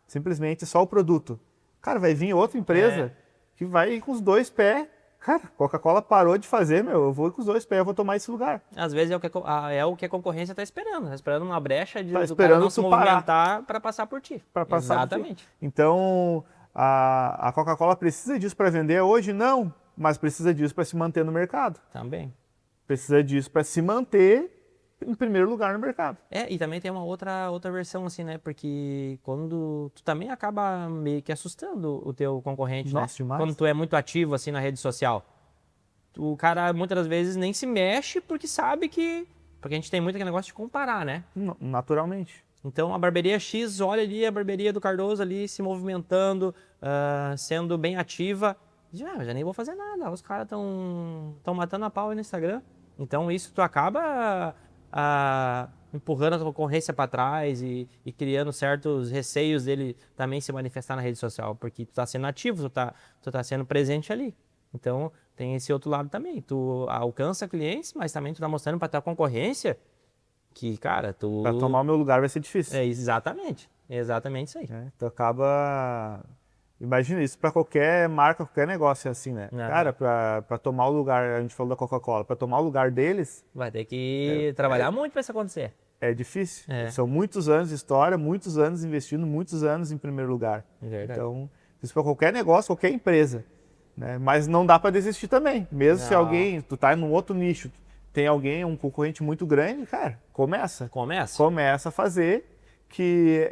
simplesmente só o produto. Cara, vai vir outra empresa que vai ir com os dois pés. Cara, Coca-Cola parou de fazer, eu vou ir com os dois pés, eu vou tomar esse lugar. Às vezes é o que a concorrência está esperando. Está esperando uma brecha do cara não se movimentar para passar por ti. Exatamente. Então, a Coca-Cola precisa disso para vender hoje? Não, mas precisa disso para se manter no mercado. Também. Precisa disso para se manter em primeiro lugar no mercado. E também tem uma outra versão assim, né? Porque quando tu também acaba meio que assustando o teu concorrente, Nossa, né? demais. Quando tu é muito ativo assim na rede social. O cara muitas das vezes nem se mexe porque sabe que... Porque a gente tem muito aquele negócio de comparar, né? Naturalmente. Então a barbearia X olha ali a barbearia do Cardoso ali se movimentando, sendo bem ativa. já nem vou fazer nada. Os caras estão matando a pau aí no Instagram. Então isso tu acaba empurrando a concorrência para trás e criando certos receios dele também se manifestar na rede social, porque tu tá sendo ativo, tu tá sendo presente ali. Então tem esse outro lado também. Tu alcança clientes, mas também tu tá mostrando para tua concorrência que, cara, tu... Para tomar o meu lugar vai ser difícil. É exatamente isso aí. Tu acaba... Imagina isso para qualquer marca, qualquer negócio é assim, né? Cara, para tomar o lugar, a gente falou da Coca-Cola, para tomar o lugar deles... Vai ter que trabalhar muito para isso acontecer. É difícil. São muitos anos de história, muitos anos investindo, muitos anos em primeiro lugar. Verdade. Então, isso para qualquer negócio, qualquer empresa. Né? Mas não dá para desistir também. Mesmo se alguém, tu tá em um outro nicho, tem alguém, um concorrente muito grande, cara, começa a fazer, que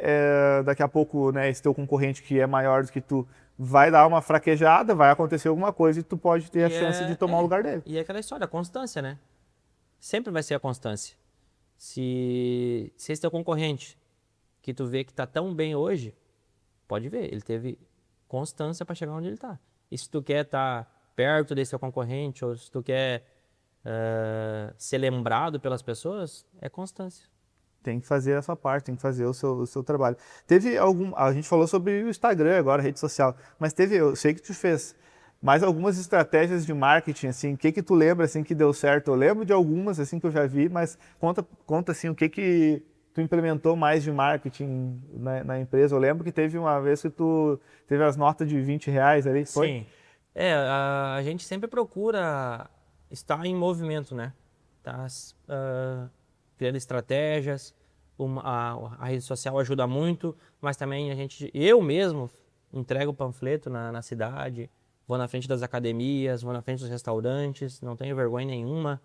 daqui a pouco, né, esse teu concorrente que é maior do que tu vai dar uma fraquejada, vai acontecer alguma coisa e tu pode ter a chance de tomar o lugar dele. E é aquela história, a constância, né? Sempre vai ser a constância. Se esse teu concorrente, que tu vê que tá tão bem hoje, pode ver, ele teve constância para chegar onde ele tá. E se tu quer estar perto desse teu concorrente, ou se tu quer ser lembrado pelas pessoas, é constância. Tem que fazer essa parte, tem que fazer o seu trabalho. Teve a gente falou sobre o Instagram agora, rede social, mas eu sei que tu fez mais algumas estratégias de marketing, assim, o que tu lembra, assim, que deu certo? Eu lembro de algumas, assim, que eu já vi, mas conta assim, o que tu implementou mais de marketing na empresa. Eu lembro que teve uma vez que tu teve as notas de R$20 ali, foi? Sim. A gente sempre procura estar em movimento, né? Tá criando estratégias, a rede social ajuda muito, mas também eu mesmo entrego panfleto na cidade, vou na frente das academias, vou na frente dos restaurantes, não tenho vergonha nenhuma.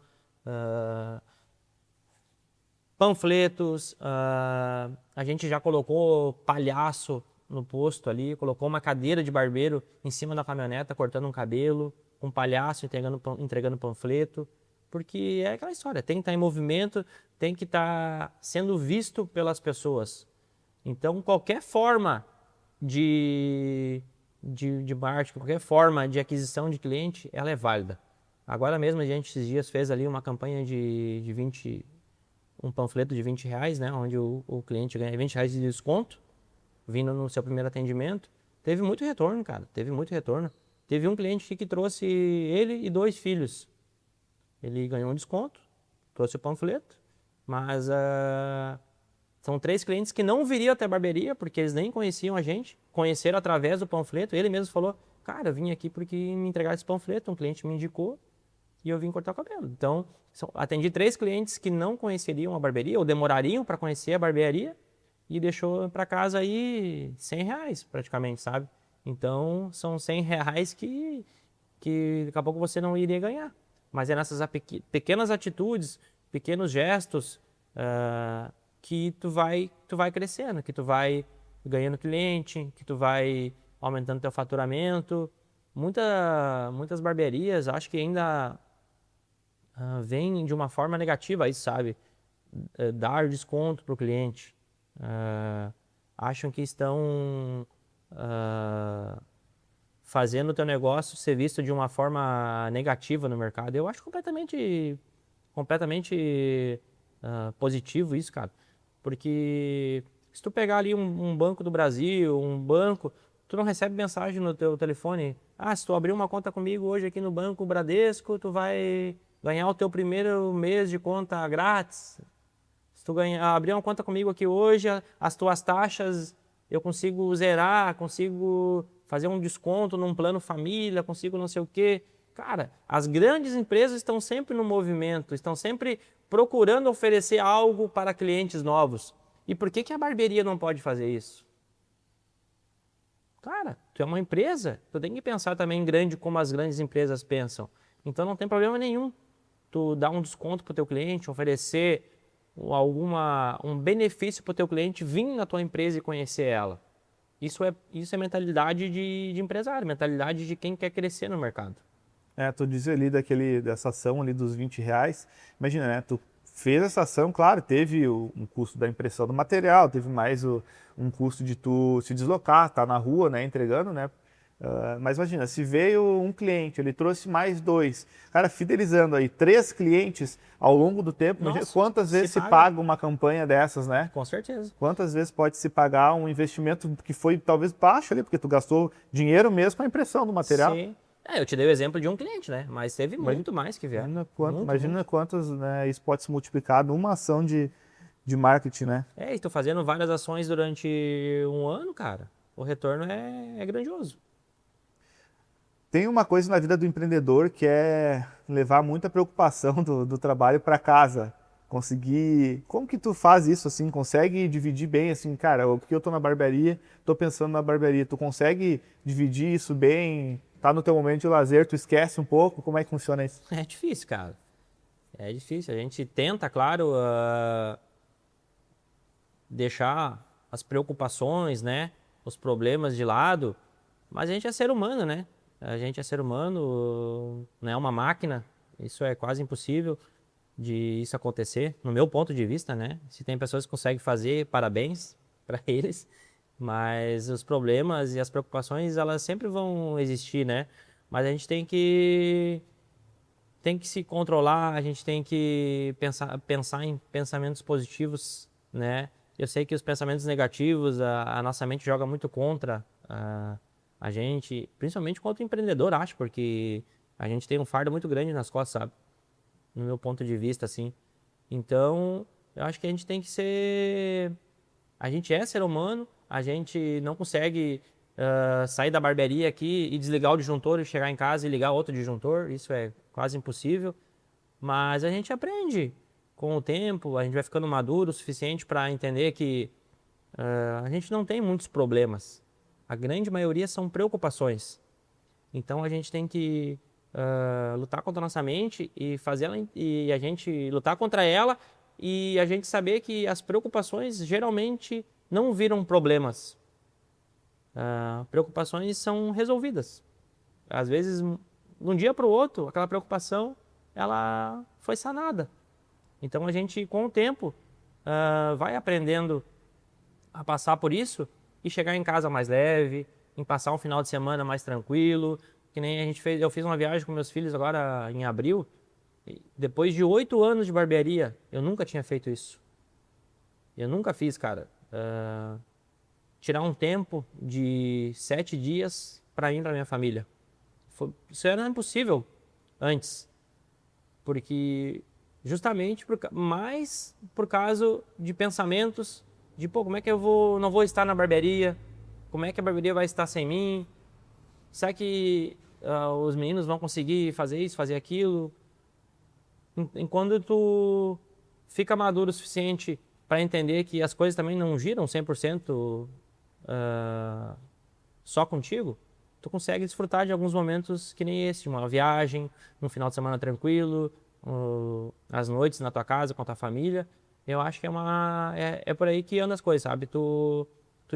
Panfletos, a gente já colocou palhaço no posto ali, colocou uma cadeira de barbeiro em cima da caminhoneta, cortando um cabelo, um palhaço entregando panfleto, porque é aquela história, tem que estar em movimento, tem que estar sendo visto pelas pessoas. Então, qualquer forma de marketing, qualquer forma de aquisição de cliente, ela é válida. Agora mesmo a gente esses dias fez ali uma campanha um panfleto de R$20, né, onde o cliente ganha R$20 de desconto, vindo no seu primeiro atendimento. Teve muito retorno, cara, teve muito retorno. Teve um cliente que trouxe ele e 2 filhos. Ele ganhou um desconto, trouxe o panfleto, mas são 3 clientes que não viriam até a barbearia, porque eles nem conheciam a gente, conheceram através do panfleto. Ele mesmo falou, cara, eu vim aqui porque me entregaram esse panfleto, um cliente me indicou e eu vim cortar o cabelo. Então, atendi 3 clientes que não conheceriam a barbearia, ou demorariam para conhecer a barbearia, e deixou para casa aí R$100 praticamente, sabe? Então, são R$100 que daqui a pouco você não iria ganhar. Mas é nessas pequenas atitudes, pequenos gestos, que tu vai crescendo, que tu vai ganhando cliente, que tu vai aumentando teu faturamento. Muitas barbearias, acho que ainda vêm de uma forma negativa, isso, sabe? Dar desconto para o cliente. Acham que estão fazendo o teu negócio ser visto de uma forma negativa no mercado. Eu acho completamente positivo isso, cara. Porque se tu pegar ali um banco do Brasil, tu não recebe mensagem no teu telefone. Se tu abrir uma conta comigo hoje aqui no Banco Bradesco, tu vai ganhar o teu primeiro mês de conta grátis. Se tu abrir uma conta comigo aqui hoje, as tuas taxas eu consigo zerar, consigo fazer um desconto num plano família, consigo não sei o quê. Cara, as grandes empresas estão sempre no movimento, estão sempre procurando oferecer algo para clientes novos. E por que a barbearia não pode fazer isso? Cara, tu é uma empresa, tu tem que pensar também grande como as grandes empresas pensam. Então não tem problema nenhum tu dar um desconto para o teu cliente, oferecer um benefício para o teu cliente vir na tua empresa e conhecer ela. Isso é mentalidade de empresário, mentalidade de quem quer crescer no mercado. Tu diz ali dessa ação ali dos R$20. Imagina, né? Tu fez essa ação, claro, teve um custo da impressão do material, teve mais um custo de tu se deslocar, tá na rua, né, entregando, né? Mas imagina, se veio um cliente, ele trouxe mais 2, cara, fidelizando aí 3 clientes ao longo do tempo, imagina Nossa, quantas vezes se paga. paga uma campanha dessas, né? Com certeza. Quantas vezes pode se pagar um investimento que foi talvez baixo ali, porque tu gastou dinheiro mesmo com a impressão do material. Sim. Eu te dei o exemplo de um cliente, né? Mas teve Mas- muito mais que vieram. Imagina quantas, né, isso pode se multiplicar numa ação de marketing, né? E tô fazendo várias ações durante um ano, cara. O retorno é grandioso. Tem uma coisa na vida do empreendedor que é levar muita preocupação do trabalho para casa. Conseguir. Como que tu faz isso assim? Consegue dividir bem assim, cara? Porque eu tô na barbearia, tô pensando na barbearia. Tu consegue dividir isso bem? Tá no teu momento de lazer, tu esquece um pouco? Como é que funciona isso? É difícil, cara. É difícil. A gente tenta, claro, deixar as preocupações, né? Os problemas de lado. Mas a gente é ser humano, né? A gente é ser humano, não é uma máquina. Isso é quase impossível de isso acontecer, no meu ponto de vista, né? Se tem pessoas que conseguem fazer, parabéns para eles. Mas os problemas e as preocupações, elas sempre vão existir, né? Mas a gente tem que se controlar, a gente tem que pensar em pensamentos positivos, né? Eu sei que os pensamentos negativos, a nossa mente joga muito contra a gente, principalmente contra o empreendedor, acho, porque a gente tem um fardo muito grande nas costas, sabe? No meu ponto de vista, assim. Então, eu acho que a gente tem que ser... A gente é ser humano, a gente não consegue sair da barbearia aqui e desligar o disjuntor e chegar em casa e ligar outro disjuntor, isso é quase impossível. Mas a gente aprende com o tempo, a gente vai ficando maduro o suficiente para entender que a gente não tem muitos problemas. A grande maioria são preocupações. Então a gente tem que lutar contra a nossa mente e fazer ela, e a gente lutar contra ela e a gente saber que as preocupações geralmente não viram problemas. Preocupações são resolvidas. Às vezes, de um dia para o outro, aquela preocupação ela foi sanada. Então a gente, com o tempo, vai aprendendo a passar por isso e chegar em casa mais leve, em passar um final de semana mais tranquilo. Que nem a gente fez, eu fiz uma viagem com meus filhos agora em abril. E depois de 8 anos de barbearia, eu nunca tinha feito isso. Eu nunca fiz, cara. Tirar um tempo de 7 dias para ir para minha família. Isso era impossível antes. Porque justamente mais por causa de pensamentos de, pô, como é que eu não vou estar na barbearia? Como é que a barbearia vai estar sem mim? Será que os meninos vão conseguir fazer isso, fazer aquilo? Enquanto tu fica maduro o suficiente para entender que as coisas também não giram 100% só contigo, tu consegue desfrutar de alguns momentos que nem esse, de uma viagem, um final de semana tranquilo, as noites na tua casa com a tua família. Eu acho que é por aí que andam as coisas, sabe? Tu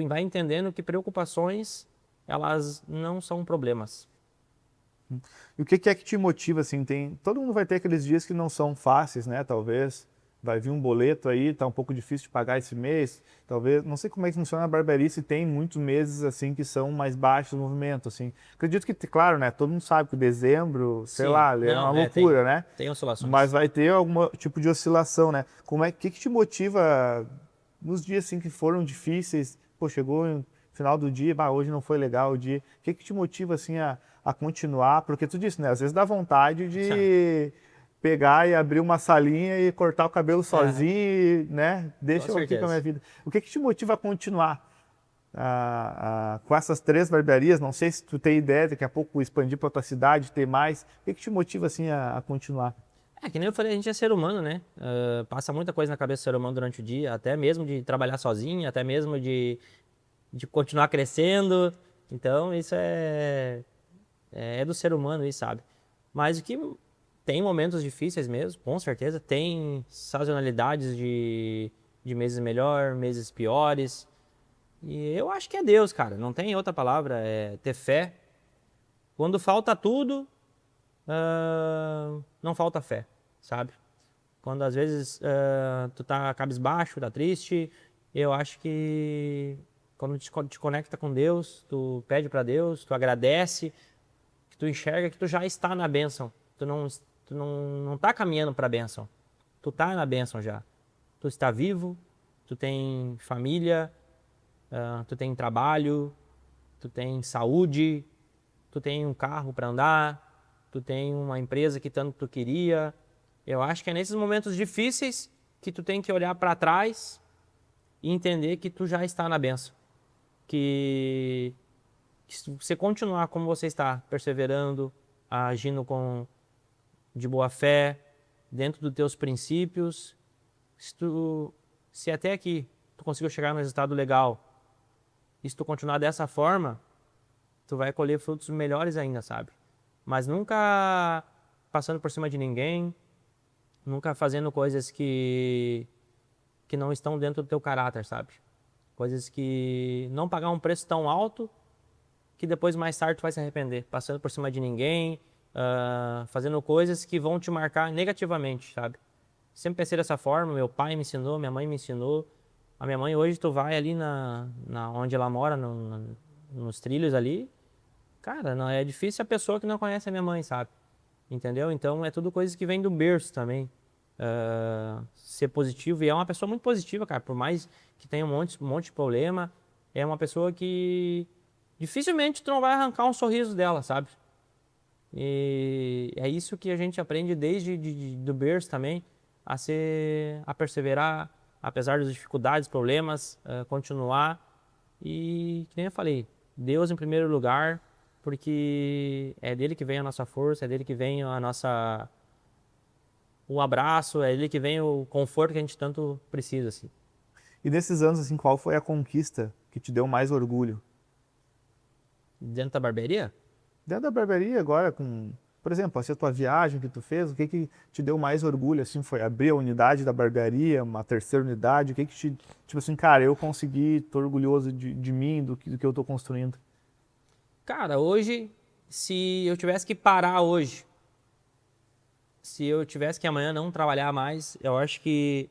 vai entendendo que preocupações, elas não são problemas. E o que é que te motiva, assim, todo mundo vai ter aqueles dias que não são fáceis, né, talvez, vai vir um boleto aí, tá um pouco difícil de pagar esse mês, talvez, não sei como é que funciona a barbearia, se tem muitos meses, assim, que são mais baixos o movimento, assim, acredito que, claro, né, todo mundo sabe que dezembro, sei Sim, lá, é uma loucura, né, tem oscilações. mas vai ter algum tipo de oscilação, né, que te motiva nos dias, assim, que foram difíceis, pô, chegou no final do dia, hoje não foi legal o dia, o que te motiva, assim, a continuar, porque tu disse, né, às vezes dá vontade de pegar e abrir uma salinha e cortar o cabelo sozinho, né, deixa eu aqui com a minha vida. O que te motiva a continuar com essas 3 barbearias? Não sei se tu tem ideia, daqui a pouco expandir para outra cidade, ter mais, o que te motiva, assim, a continuar? Que nem eu falei, a gente é ser humano, né? Passa muita coisa na cabeça do ser humano durante o dia, até mesmo de trabalhar sozinho, até mesmo de continuar crescendo. Então, isso é do ser humano, isso, sabe? Mas o que tem momentos difíceis mesmo, com certeza. Tem sazonalidades de meses melhor, meses piores. E eu acho que é Deus, cara. Não tem outra palavra. É ter fé. Quando falta tudo, não falta fé, sabe? Quando às vezes tu tá cabisbaixo, tá triste, eu acho que Quando te conecta com Deus, tu pede para Deus, tu agradece, que tu enxerga que tu já está na bênção. Tu não tá caminhando para a bênção. Tu tá na bênção já. Tu está vivo, tu tem família, tu tem trabalho, tu tem saúde, tu tem um carro para andar, tu tem uma empresa que tanto tu queria. Eu acho que é nesses momentos difíceis que tu tem que olhar para trás e entender que tu já está na bênção. Que se você continuar como você está, perseverando, agindo de boa fé, dentro dos teus princípios, se até aqui tu conseguiu chegar no resultado legal, e se tu continuar dessa forma, tu vai colher frutos melhores ainda, sabe? Mas nunca passando por cima de ninguém, nunca fazendo coisas que não estão dentro do teu caráter, sabe? Coisas que não pagar um preço tão alto que depois mais tarde tu vai se arrepender. Passando por cima de ninguém, fazendo coisas que vão te marcar negativamente, sabe? Sempre pensei dessa forma, meu pai me ensinou, minha mãe me ensinou. A minha mãe hoje, tu vai ali onde ela mora, nos trilhos ali, cara, não é difícil a pessoa que não conhece a minha mãe, sabe? Entendeu? Então é tudo coisas que vem do berço também. Ser positivo, e é uma pessoa muito positiva, cara, por mais que tenha um monte de problema, é uma pessoa que dificilmente tu não vai arrancar um sorriso dela, sabe? E é isso que a gente aprende desde do berço também, a perseverar, apesar das dificuldades, problemas, continuar. E, que nem eu falei, Deus em primeiro lugar, porque é dele que vem a nossa força, é dele que vem o abraço, é dele que vem o conforto que a gente tanto precisa, assim. E nesses anos, assim, qual foi a conquista que te deu mais orgulho? Dentro da barbearia? Dentro da barbearia agora, por exemplo, essa tua viagem que tu fez, o que te deu mais orgulho, assim, foi abrir a unidade da barbearia, uma terceira unidade, o que tipo assim, cara, eu consegui, tô orgulhoso de mim, do que eu tô construindo. Cara, hoje, se eu tivesse que parar hoje, se eu tivesse que amanhã não trabalhar mais, eu acho que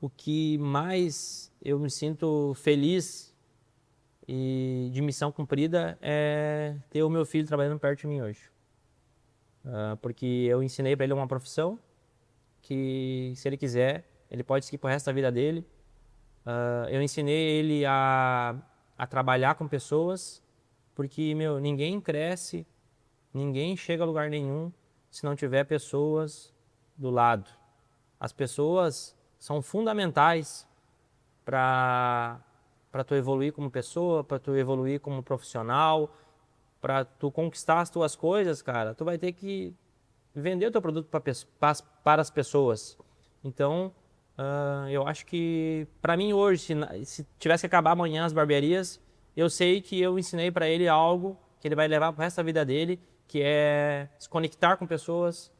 o que mais eu me sinto feliz e de missão cumprida é ter o meu filho trabalhando perto de mim hoje. Porque eu ensinei para ele uma profissão que, se ele quiser, ele pode seguir pro resto da vida dele. Eu ensinei ele a trabalhar com pessoas, porque, meu, ninguém cresce, ninguém chega a lugar nenhum se não tiver pessoas do lado. As pessoas são fundamentais para tu evoluir como pessoa, para tu evoluir como profissional, para tu conquistar as tuas coisas, cara. Tu vai ter que vender o teu produto para as pessoas. Então, eu acho que, para mim hoje, se tivesse que acabar amanhã as barbearias, eu sei que eu ensinei para ele algo que ele vai levar pro resto da vida dele, que é se conectar com pessoas,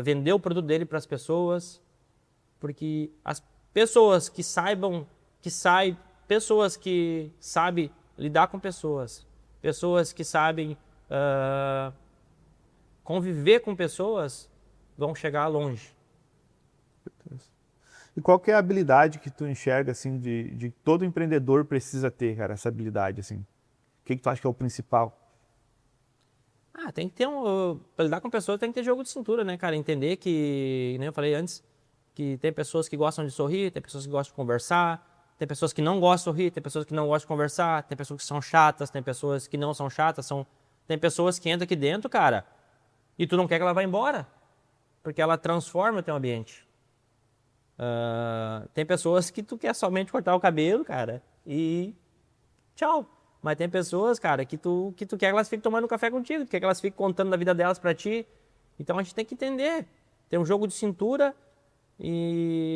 vender o produto dele para as pessoas, porque as pessoas que pessoas que sabem lidar com pessoas que sabem conviver com pessoas, vão chegar longe. E qual que é a habilidade que tu enxerga, assim, de todo empreendedor precisa ter, cara, essa habilidade, assim? O que tu acha que é o principal? Tem que ter pra lidar com pessoas tem que ter jogo de cintura, né, cara? Entender que, nem eu falei antes, que tem pessoas que gostam de sorrir, tem pessoas que gostam de conversar, tem pessoas que não gostam de sorrir, tem pessoas que não gostam de conversar, tem pessoas que são chatas, tem pessoas que não são chatas, tem pessoas que entram aqui dentro, cara, e tu não quer que ela vá embora, porque ela transforma o teu ambiente. Tem pessoas que tu quer somente cortar o cabelo, cara, e tchau. Mas tem pessoas, cara, que tu quer que elas fiquem tomando café contigo, tu quer que elas fiquem contando da vida delas pra ti. Então a gente tem que entender. Tem um jogo de cintura,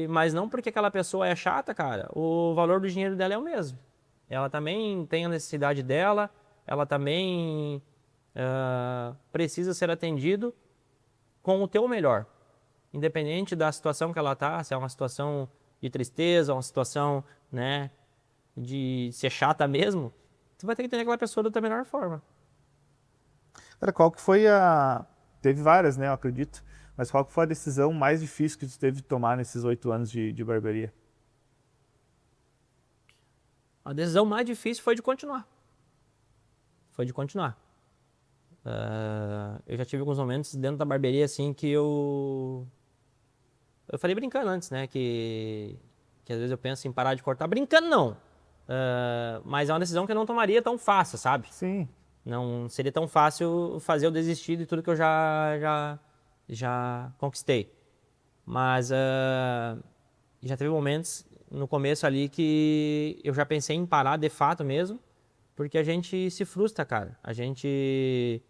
mas não porque aquela pessoa é chata, cara, o valor do dinheiro dela é o mesmo. Ela também tem a necessidade dela, ela também precisa ser atendido com o teu melhor. Independente da situação que ela tá, se é uma situação de tristeza, uma situação, né, de ser chata mesmo, tu vai ter que entender aquela pessoa da melhor forma. Cara, qual que foi Teve várias, né, eu acredito, mas qual que foi a decisão mais difícil que tu teve de tomar nesses 8 anos de barbearia? A decisão mais difícil foi de continuar. Foi de continuar. Eu já tive alguns momentos dentro da barbearia, assim, que eu falei brincando antes, né? Que às vezes eu penso em parar de cortar. Brincando, não. Mas é uma decisão que eu não tomaria tão fácil, sabe? Sim. Não seria tão fácil fazer eu desistir de tudo que eu já conquistei. Mas já teve momentos no começo ali que eu já pensei em parar de fato mesmo, porque a gente se frustra, cara. A gente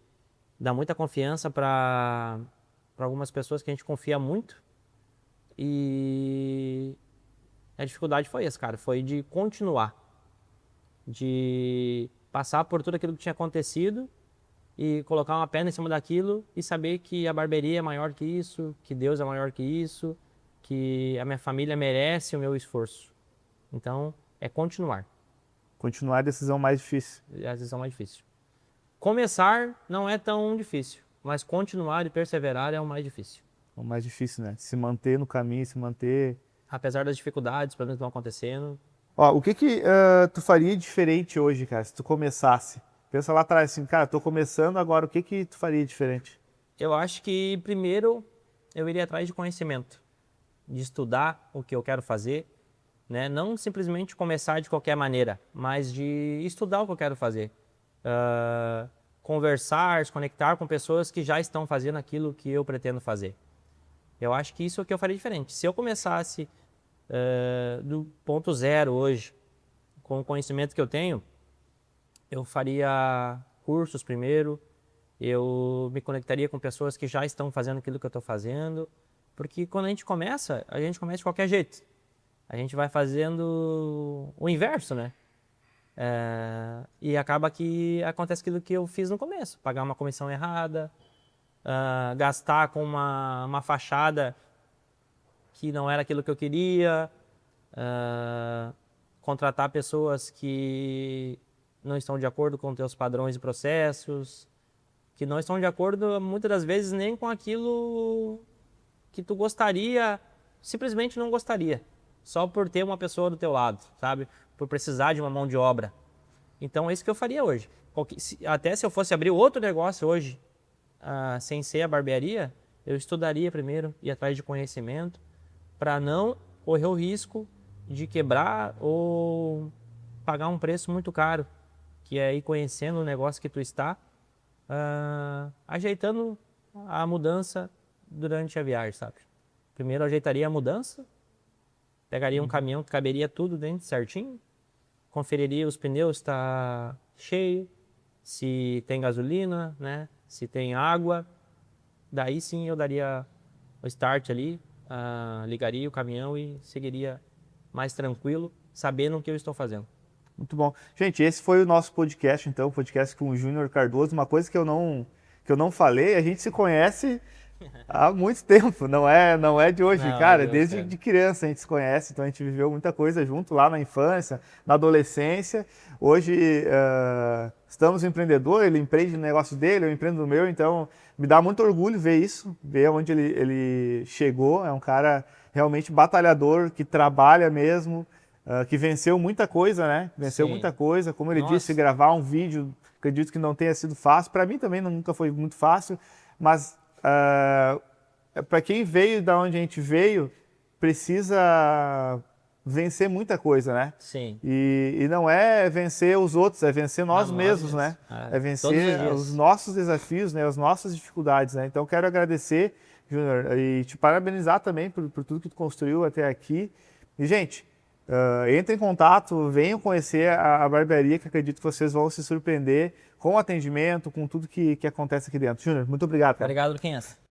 dá muita confiança para algumas pessoas que a gente confia muito. E a dificuldade foi essa, cara. Foi de continuar. De passar por tudo aquilo que tinha acontecido e colocar uma perna em cima daquilo e saber que a barbearia é maior que isso, que Deus é maior que isso, que a minha família merece o meu esforço. Então, é continuar. Continuar é a decisão mais difícil. É a decisão mais difícil. Começar não é tão difícil, mas continuar e perseverar é o mais difícil. O mais difícil, né? Se manter no caminho, se manter... Apesar das dificuldades, problemas que estão acontecendo. Ó, o que tu faria diferente hoje, cara, se tu começasse? Pensa lá atrás, assim, cara, tô começando agora, o que tu faria diferente? Eu acho que primeiro eu iria atrás de conhecimento, de estudar o que eu quero fazer, né? Não simplesmente começar de qualquer maneira, mas de estudar o que eu quero fazer. Conversar, se conectar com pessoas que já estão fazendo aquilo que eu pretendo fazer. Eu acho que isso é o que eu faria diferente. Se eu começasse do ponto zero hoje, com o conhecimento que eu tenho, eu faria cursos primeiro, eu me conectaria com pessoas que já estão fazendo aquilo que eu estou fazendo, porque quando a gente começa de qualquer jeito. A gente vai fazendo o inverso, né? E acaba que acontece aquilo que eu fiz no começo, pagar uma comissão errada, gastar com uma fachada que não era aquilo que eu queria, contratar pessoas que não estão de acordo com teus padrões e processos, que não estão de acordo muitas das vezes nem com aquilo que tu gostaria, simplesmente não gostaria, só por ter uma pessoa do teu lado, sabe? Por precisar de uma mão de obra. Então é isso que eu faria hoje. Até se eu fosse abrir outro negócio hoje, sem ser a barbearia, eu estudaria primeiro, ir atrás de conhecimento, para não correr o risco de quebrar ou pagar um preço muito caro, que é ir conhecendo o negócio que tu está, ajeitando a mudança durante a viagem, sabe? Primeiro eu ajeitaria a mudança, pegaria um caminhão que caberia tudo dentro certinho, conferiria os pneus se está cheio, se tem gasolina, né? Se tem água. Daí sim eu daria o start ali, ligaria o caminhão e seguiria mais tranquilo, sabendo o que eu estou fazendo. Muito bom. Gente, esse foi o nosso podcast, então, o podcast com o Júnior Cardoso. Uma coisa que eu não falei, a gente se conhece há muito tempo, não é de hoje, Não, cara, meu Deus, desde cara. de criança a gente se conhece, então a gente viveu muita coisa junto lá na infância, na adolescência. Hoje estamos empreendedor, ele empreende no negócio dele, eu empreendo no meu, então me dá muito orgulho ver isso, ver onde ele chegou. É um cara realmente batalhador, que trabalha mesmo, que venceu muita coisa, né? Venceu Sim. muita coisa, como ele Nossa. disse, gravar um vídeo, acredito que não tenha sido fácil, para mim também nunca foi muito fácil, mas para quem veio da onde a gente veio, precisa vencer muita coisa, né? Sim. E não é vencer os outros, é vencer nós mesmos, né? É Todos os vencer dias. os nossos desafios, né? As nossas dificuldades, né? Então quero agradecer, Júnior, e te parabenizar também por tudo que tu construiu até aqui. E, gente, entre em contato, venham conhecer a barbearia, que acredito que vocês vão se surpreender com o atendimento, com tudo que acontece aqui dentro. Júnior, muito obrigado, cara. Obrigado, Luquinhas.